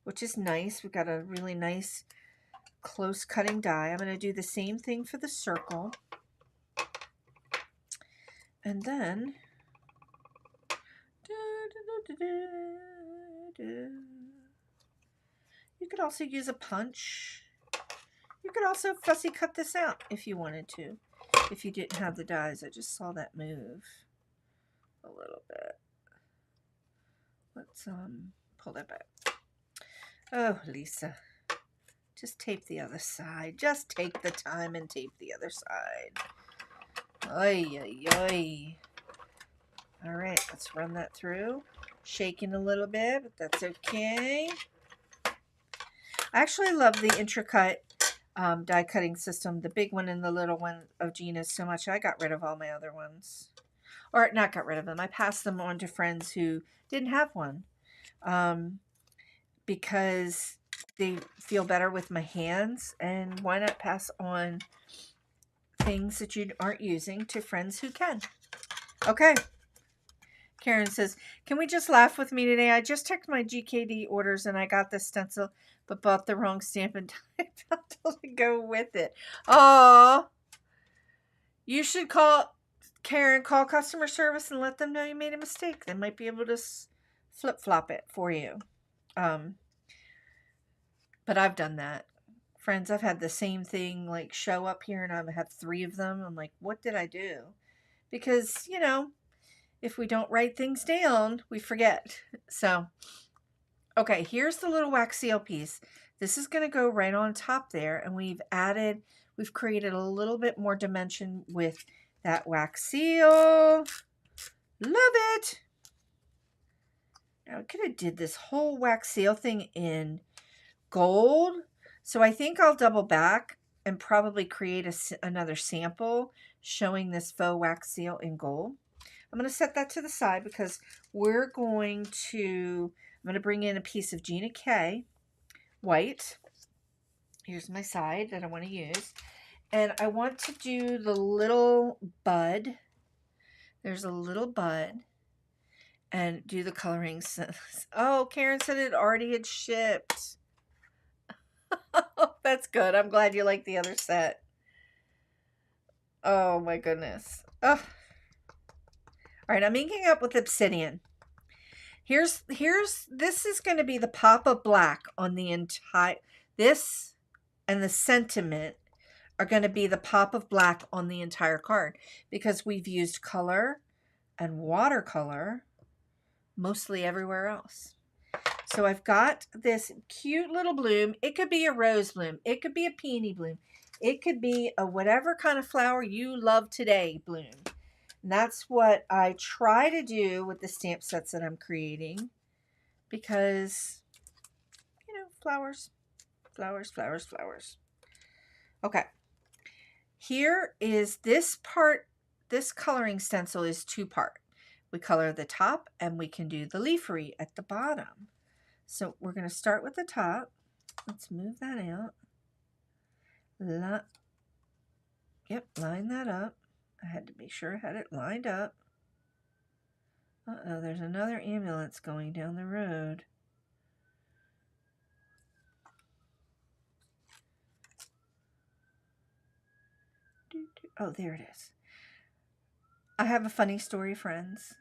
which is nice. We've got a really nice close cutting die. I'm going to do the same thing for the circle. And then you could also use a punch. You could also fussy cut this out if you wanted to. If you didn't have the dies. I just saw that move a little bit. Let's pull that back. Oh, Lisa. Just tape the other side. Just take the time and tape the other side. Oy, oy, oy. All right, let's run that through. Shaking a little bit, but that's okay. I actually love the Intri-Cut die cutting system, the big one and the little one of Gina's so much. I got rid of all my other ones. Or not got rid of them. I passed them on to friends who didn't have one. Because they feel better with my hands, and why not pass on things that you aren't using to friends who can. Okay. Karen says, can we just laugh with me today? I just checked my GKD orders and I got the stencil, but bought the wrong stamp and die to go with it. Oh, you should call Karen, call customer service and let them know you made a mistake. They might be able to flip-flop it for you. But I've done that. Friends, I've had the same thing like show up here and I have 3 of them. I'm like, what did I do? Because, you know, if we don't write things down, we forget. So, okay, here's the little wax seal piece. This is going to go right on top there, and we've created a little bit more dimension with that wax seal. Love it. Now, I could have did this whole wax seal thing in gold. So I think I'll double back and probably create another sample showing this faux wax seal in gold. I'm going to set that to the side because I'm going to bring in a piece of Gina K white. Here's my side that I want to use. And I want to do the little bud. There's a little bud. And do the coloring. Oh, Karen said it already had shipped. That's good. I'm glad you like the other set. Oh my goodness. Oh. All right, I'm inking up with Obsidian. This is going to be the pop of black on the entire, this and the sentiment are going to be the pop of black on the entire card because we've used color and watercolor mostly everywhere else. So I've got this cute little bloom. It could be a rose bloom. It could be a peony bloom. It could be a whatever kind of flower you love today bloom. And that's what I try to do with the stamp sets that I'm creating because, you know, flowers, flowers, flowers, flowers. Okay. Here is this part. This coloring stencil is 2-part. We color the top and we can do the leafery at the bottom. So we're going to start with the top. Let's move that out. Yep, line that up. I had to make sure I had it lined up. Uh-oh, there's another ambulance going down the road. Oh, there it is. I have a funny story, friends.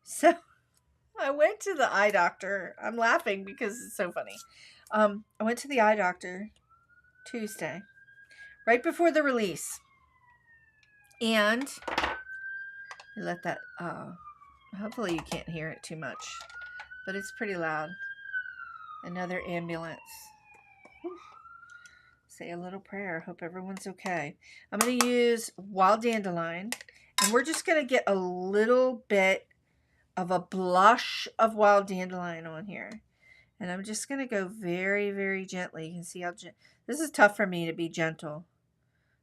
So I went to the eye doctor. I'm laughing because it's so funny. I went to the eye doctor Tuesday, right before the release. And I let that, hopefully you can't hear it too much, but it's pretty loud. Another ambulance. Whew. Say a little prayer. Hope everyone's okay. I'm going to use wild dandelion, and we're just going to get a little bit of a blush of wild dandelion on here. And I'm just going to go very, very gently. You can see how this is tough for me to be gentle.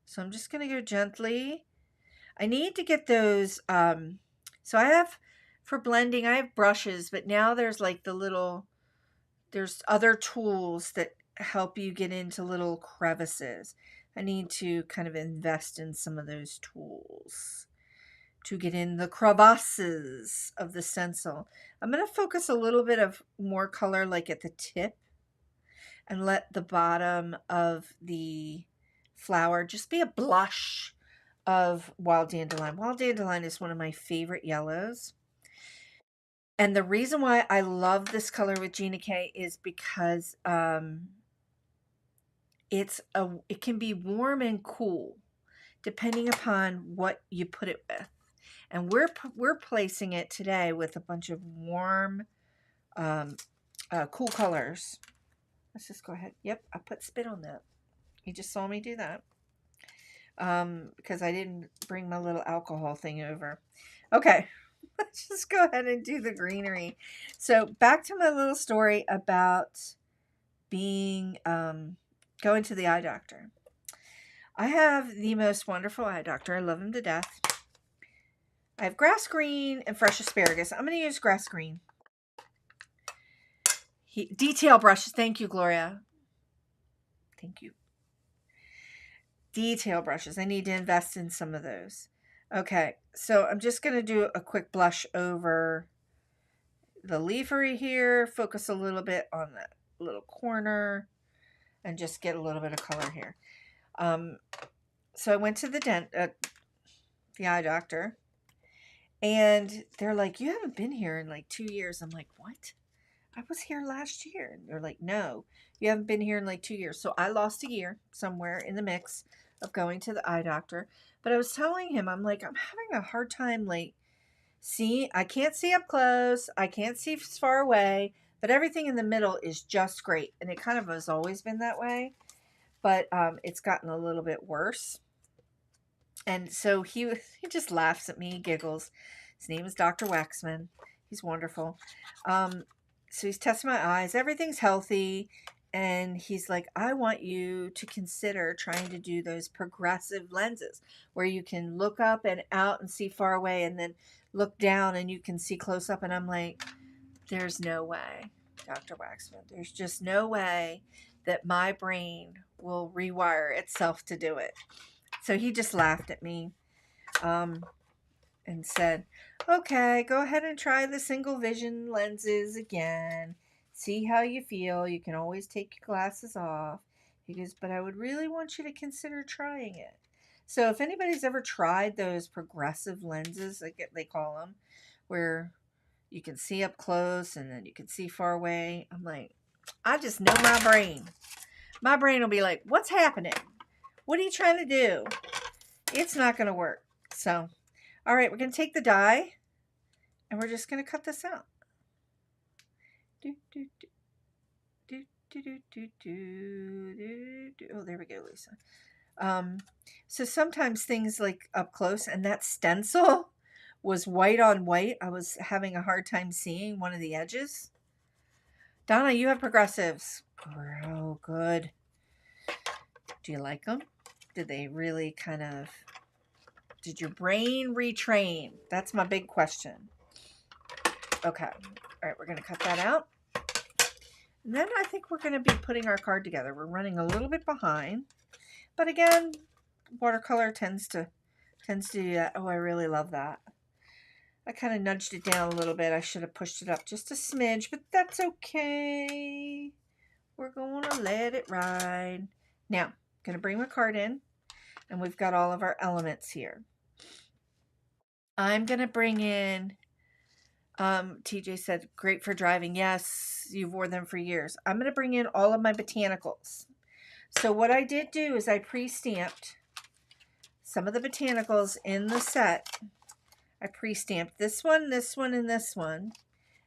So I'm just going to go gently. I need to get those, so I have, for blending, I have brushes, but now there's like there's other tools that help you get into little crevices. I need to kind of invest in some of those tools to get in the crevasses of the stencil. I'm going to focus a little bit of more color like at the tip and let the bottom of the flower just be a blush of wild dandelion. Wild dandelion is one of my favorite yellows. And the reason why I love this color with Gina K is because it can be warm and cool depending upon what you put it with. And we're placing it today with a bunch of warm, cool colors. Let's just go ahead. Yep, I put spit on that. You just saw me do that. Because I didn't bring my little alcohol thing over. Okay, let's just go ahead and do the greenery. So back to my little story about being going to the eye doctor. I have the most wonderful eye doctor. I love him to death. I have grass green and fresh asparagus. I'm going to use grass green. Detail brushes. Thank you, Gloria. Thank you. Detail brushes. I need to invest in some of those. Okay, so I'm just going to do a quick blush over the leafery here. Focus a little bit on that little corner and just get a little bit of color here. So I went to the eye doctor, and they're like, you haven't been here in like 2 years. I'm like, what? I was here last year. And they're like, no, you haven't been here in like 2 years. So I lost a year somewhere in the mix of going to the eye doctor. But I was telling him, I'm like, I'm having a hard time, like, I can't see up close. I can't see far away. But everything in the middle is just great. And it kind of has always been that way. But it's gotten a little bit worse. And so he just laughs at me, giggles. His name is Dr. Waxman. He's wonderful. So he's testing my eyes. Everything's healthy. And he's like, I want you to consider trying to do those progressive lenses where you can look up and out and see far away and then look down and you can see close up. And I'm like, there's no way, Dr. Waxman. There's just no way that my brain will rewire itself to do it. So he just laughed at me and said, okay, go ahead and try the single vision lenses again. See how you feel. You can always take your glasses off. He goes, but I would really want you to consider trying it. So if anybody's ever tried those progressive lenses, like they call them, where you can see up close and then you can see far away, I'm like, I just know my brain. My brain will be like, what's happening? What are you trying to do? It's not going to work. So, all right, we're going to take the die and we're just going to cut this out. Oh, there we go, Lisa. So sometimes things like up close, and that stencil was white on white. I was having a hard time seeing one of the edges. Donna, you have progressives. Oh, good. Do you like them? Did they really did your brain retrain? That's my big question. Okay. All right, we're going to cut that out. And then I think we're going to be putting our card together. We're running a little bit behind. But again, watercolor tends to do that. Oh, I really love that. I kind of nudged it down a little bit. I should have pushed it up just a smidge, but that's okay. We're going to let it ride. Now, I'm going to bring my card in, and we've got all of our elements here. I'm going to bring in, TJ said, great for driving. Yes, you've worn them for years. I'm going to bring in all of my botanicals. So what I did do is I pre-stamped some of the botanicals in the set. I pre-stamped this one, and this one,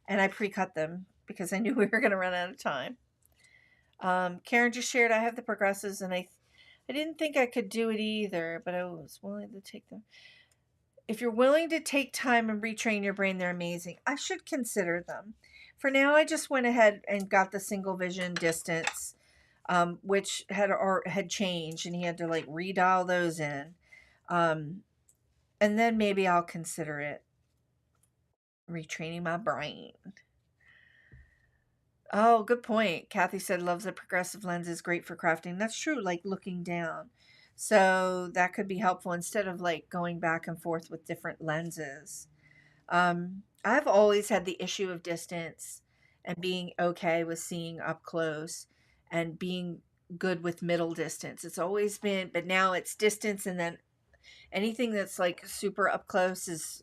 and I pre-cut them because I knew we were going to run out of time. Karen just shared I have the progressives, and I didn't think I could do it either, but I was willing to take them. If you're willing to take time and retrain your brain, they're amazing. I should consider them. For now, I just went ahead and got the single vision distance, which had changed, and he had to like redial those in. And then maybe I'll consider it. Retraining my brain. Oh, good point. Kathy said loves the progressive lenses, great for crafting. That's true, like looking down. So that could be helpful instead of like going back and forth with different lenses. I've always had the issue of distance and being okay with seeing up close and being good with middle distance. It's always been, but now it's distance, and then anything that's like super up close is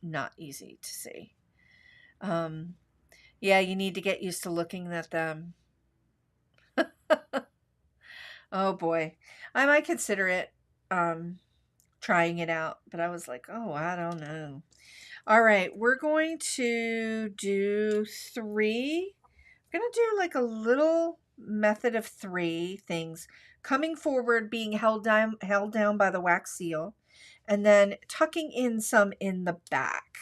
not easy to see. Um, yeah, you need to get used to looking at them. Oh boy, I might consider it, um, trying it out, but I was like, oh, I don't know. All right, we're going to do 3. We're going to do like a little method of 3 things. Coming forward, being held down by the wax seal, and then tucking in some in the back.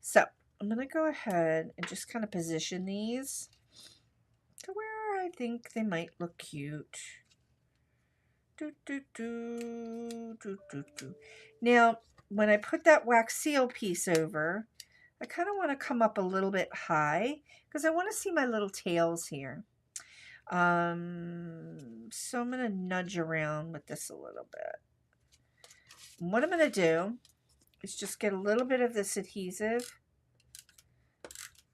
So I'm going to go ahead and just kind of position these to where I think they might look cute. Do, do, do, do, do, do. Now, when I put that wax seal piece over, I kind of want to come up a little bit high because I want to see my little tails here. So I'm going to nudge around with this a little bit. And what I'm going to do is just get a little bit of this adhesive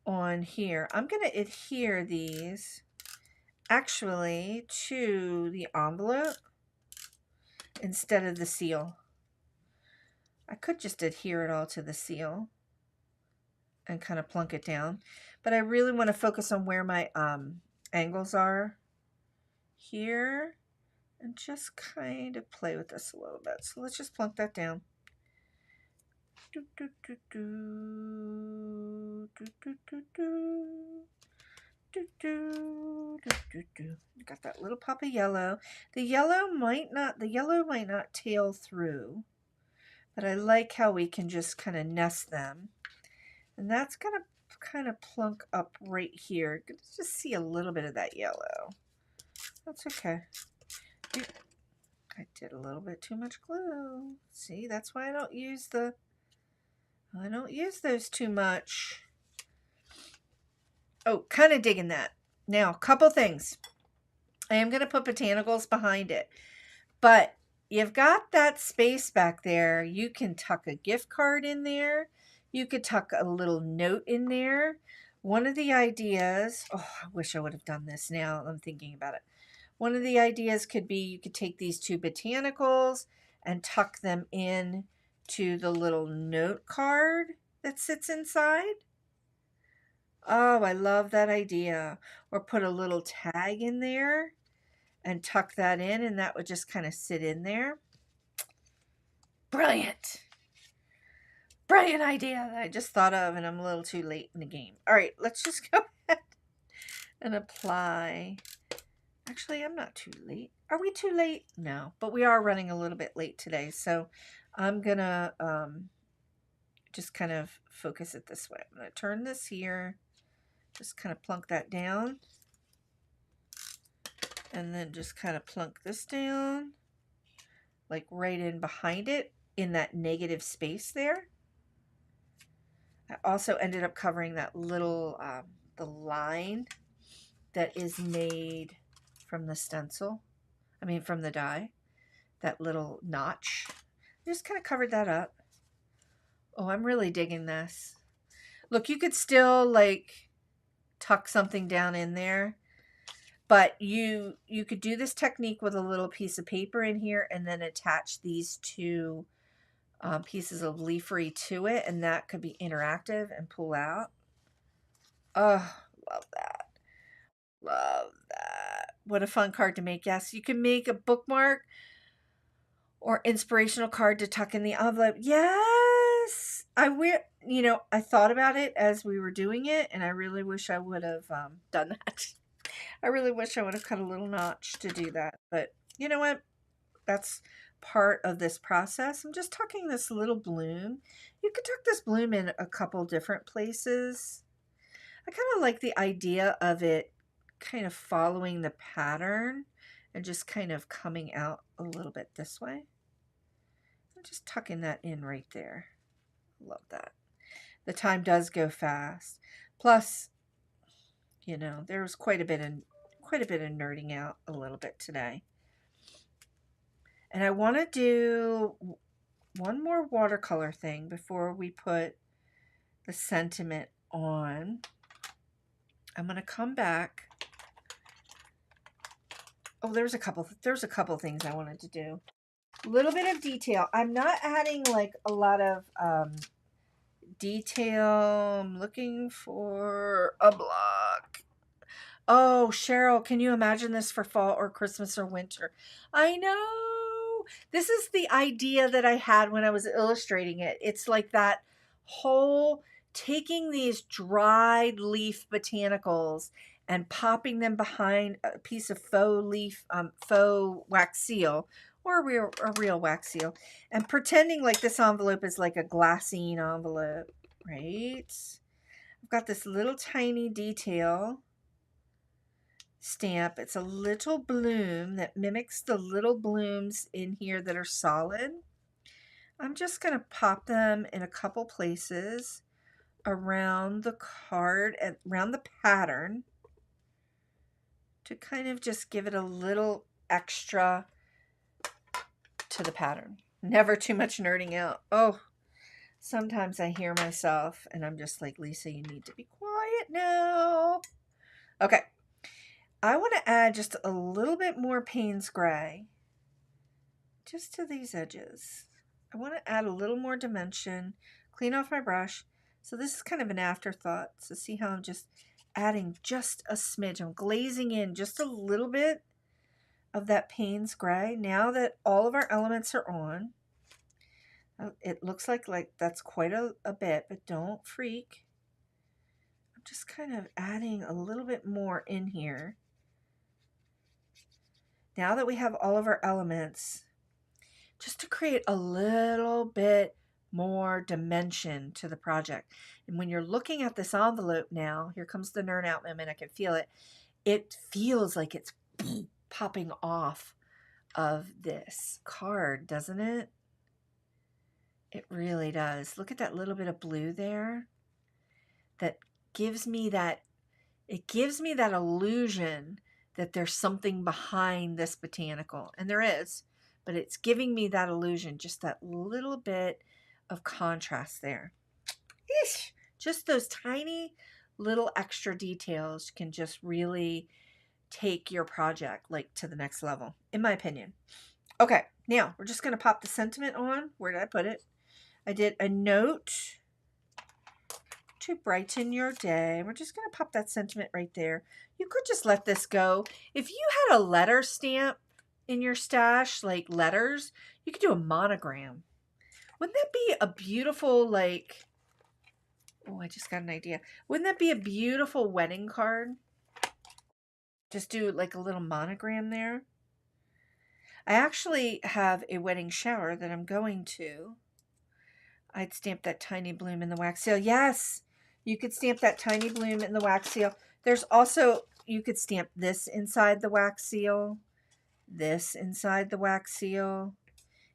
on here. I'm going to adhere these actually to the envelope instead of the seal. I could just adhere it all to the seal and kind of plunk it down, but I really want to focus on where my angles are here and just kind of play with this a little bit. So let's just plunk that down. Do, do, do, do, do, do, do, do. Do, do, do, do, do. Got that little pop of yellow. The yellow might not tail through, but I like how we can just kind of nest them. And that's gonna kind of plunk up right here. Just see a little bit of that yellow. That's okay. I did a little bit too much glue. See, that's why I don't use those too much. Oh, kind of digging that. Now, a couple things. I am going to put botanicals behind it, but you've got that space back there. You can tuck a gift card in there. You could tuck a little note in there. One of the ideas, oh, I wish I would have done this now. I'm thinking about it. One of the ideas could be you could take these 2 botanicals and tuck them in to the little note card that sits inside. Oh, I love that idea. Or put a little tag in there and tuck that in, and that would just kind of sit in there. Brilliant. Brilliant idea that I just thought of, and I'm a little too late in the game. All right, let's just go ahead and apply. Actually, I'm not too late. Are we too late? No, but we are running a little bit late today, so I'm going to just kind of focus it this way. I'm going to turn this here. Just kind of plunk that down. And then just kind of plunk this down. Like right in behind it in that negative space there. I also ended up covering that little, the line that is made from the stencil. I mean from the die. That little notch. I just kind of covered that up. Oh, I'm really digging this. Look, you could still like tuck something down in there, but you could do this technique with a little piece of paper in here and then attach these 2 pieces of leafery to it, and that could be interactive and pull out. Oh, love that. Love that. What a fun card to make. Yes, you can make a bookmark or inspirational card to tuck in the envelope. Yes. I thought about it as we were doing it, and I really wish I would have done that. I really wish I would have cut a little notch to do that. But you know what? That's part of this process. I'm just tucking this little bloom. You could tuck this bloom in a couple different places. I kind of like the idea of it kind of following the pattern and just kind of coming out a little bit this way. I'm just tucking that in right there. Love that. The time does go fast. Plus, there was quite a bit of nerding out a little bit today. And I want to do one more watercolor thing before we put the sentiment on. I'm going to come back. Oh, there's a couple things I wanted to do. A little bit of detail. I'm not adding like a lot of detail. I'm looking for a block. Oh, Cheryl, can you imagine this for fall or Christmas or winter? I know. This is the idea that I had when I was illustrating it. It's like that whole taking these dried leaf botanicals and popping them behind a piece of faux leaf, faux wax seal or a real wax seal, and pretending like this envelope is like a glassine envelope, right? I've got this little tiny detail stamp. It's a little bloom that mimics the little blooms in here that are solid. I'm just going to pop them in a couple places around the card and around the pattern to kind of just give it a little extra to the pattern. Never too much nerding out. Oh, sometimes I hear myself and I'm just like, Lisa, you need to be quiet now. Okay. I want to add just a little bit more Payne's Gray just to these edges. I want to add a little more dimension, clean off my brush. So this is kind of an afterthought. So see how I'm just adding just a smidge. I'm glazing in just a little bit of that Payne's Gray. Now that all of our elements are on, it looks like that's quite a bit, but don't freak. I'm just kind of adding a little bit more in here. Now that we have all of our elements, just to create a little bit more dimension to the project. And when you're looking at this envelope now, here comes the nerd out moment, I can feel it. It feels like it's popping off of this card, doesn't it? It really does. Look at that little bit of blue there. That gives me that, it gives me that illusion that there's something behind this botanical. And there is, but it's giving me that illusion, just that little bit of contrast there. Eesh, just those tiny little extra details can just really take your project like to the next level, in my opinion. Okay, now we're just going to pop the sentiment on. Where did I put it? I did a note to brighten your day. We're just going to pop that sentiment right there. You could just let this go. If you had a letter stamp in your stash, like letters, you could do a monogram. Wouldn't that be a beautiful, like, oh, I just got an idea. Wouldn't that be a beautiful wedding card? Just do like a little monogram there. I actually have a wedding shower that I'm going to. I'd stamp that tiny bloom in the wax seal. Yes, you could stamp that tiny bloom in the wax seal. There's also, you could stamp this inside the wax seal, this inside the wax seal.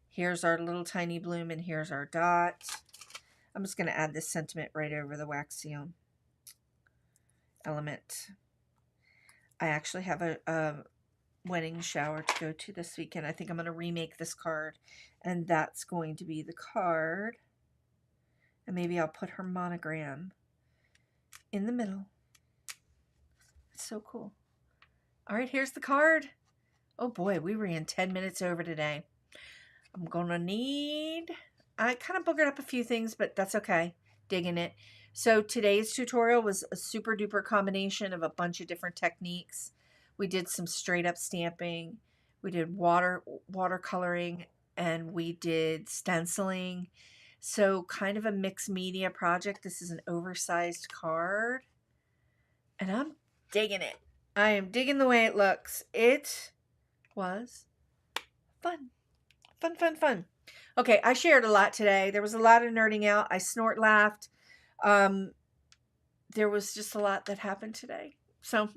Here's our little tiny bloom and here's our dot. I'm just going to add this sentiment right over the wax seal element. I actually have a wedding shower to go to this weekend. I think I'm going to remake this card, and that's going to be the card. And maybe I'll put her monogram in the middle. It's so cool. All right, here's the card. Oh boy, we ran 10 minutes over today. I'm gonna need, I kind of boogered up a few things, but that's okay. Digging it. So today's tutorial was a super duper combination of a bunch of different techniques. We did some straight up stamping. We did watercoloring, and we did stenciling. So kind of a mixed media project. This is an oversized card, and I'm digging it. I am digging the way it looks. It was fun. Fun, fun, fun. Okay, I shared a lot today. There was a lot of nerding out. I snort laughed. There was just a lot that happened today. So,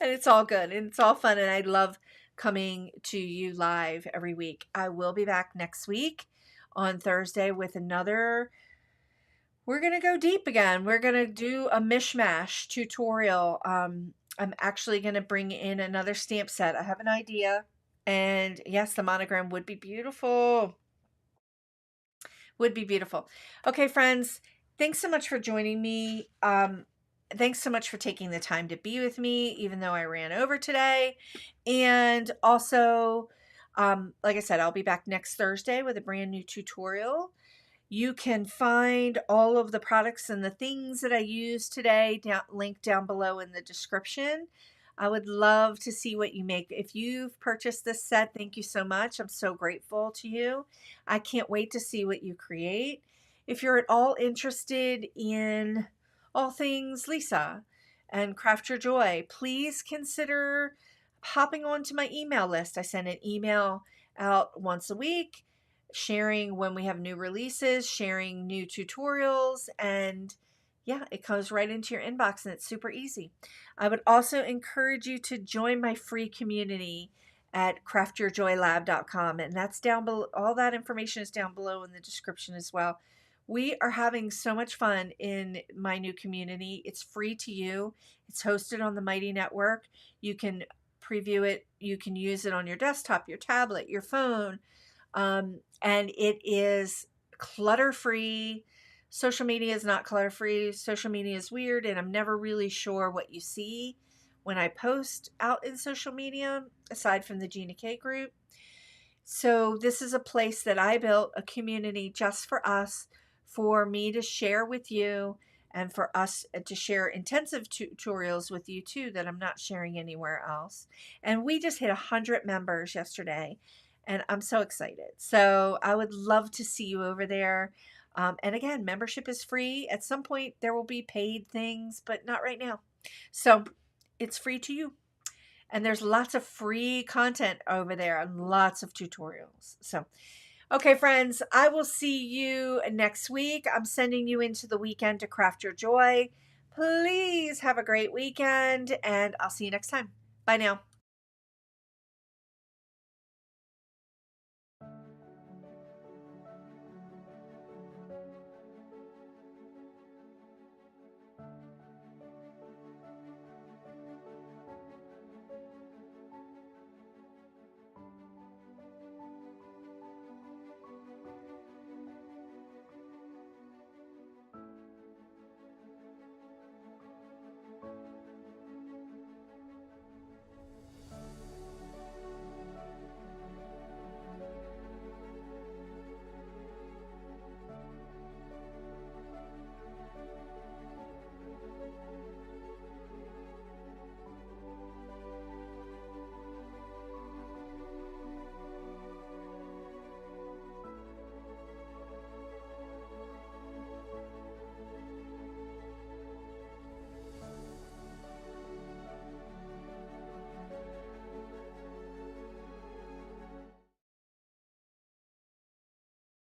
and it's all good and it's all fun. And I love coming to you live every week. I will be back next week on Thursday with another. We're going to go deep again. We're going to do a mishmash tutorial. I'm actually going to bring in another stamp set. I have an idea. And yes, the monogram would be beautiful. Would be beautiful. Okay, friends, thanks so much for joining me. Thanks so much for taking the time to be with me, even though I ran over today. And also, like I said, I'll be back next Thursday with a brand new tutorial. You can find all of the products and the things that I used today linked down below in the description. I would love to see what you make. If you've purchased this set, thank you so much. I'm so grateful to you. I can't wait to see what you create. If you're at all interested in all things Lisa and Craft Your Joy, please consider hopping onto my email list. I send an email out once a week, sharing when we have new releases, sharing new tutorials, and yeah, it comes right into your inbox and it's super easy. I would also encourage you to join my free community at craftyourjoylab.com, and that's down below. All that information is down below in the description as well. We are having so much fun in my new community. It's free to you. It's hosted on the Mighty Network. You can preview it. You can use it on your desktop, your tablet, your phone. And it is clutter-free. Social media is not clutter-free. Social media is weird, and I'm never really sure what you see when I post out in social media, aside from the Gina K group. So this is a place that I built, a community just for us, for me to share with you, and for us to share intensive tutorials with you too that I'm not sharing anywhere else. And we just hit 100 members yesterday, and I'm so excited. So I would love to see you over there. And again, membership is free. At some point there will be paid things, but not right now. So it's free to you. And there's lots of free content over there and lots of tutorials. So, okay, friends, I will see you next week. I'm sending you into the weekend to craft your joy. Please have a great weekend, and I'll see you next time. Bye now.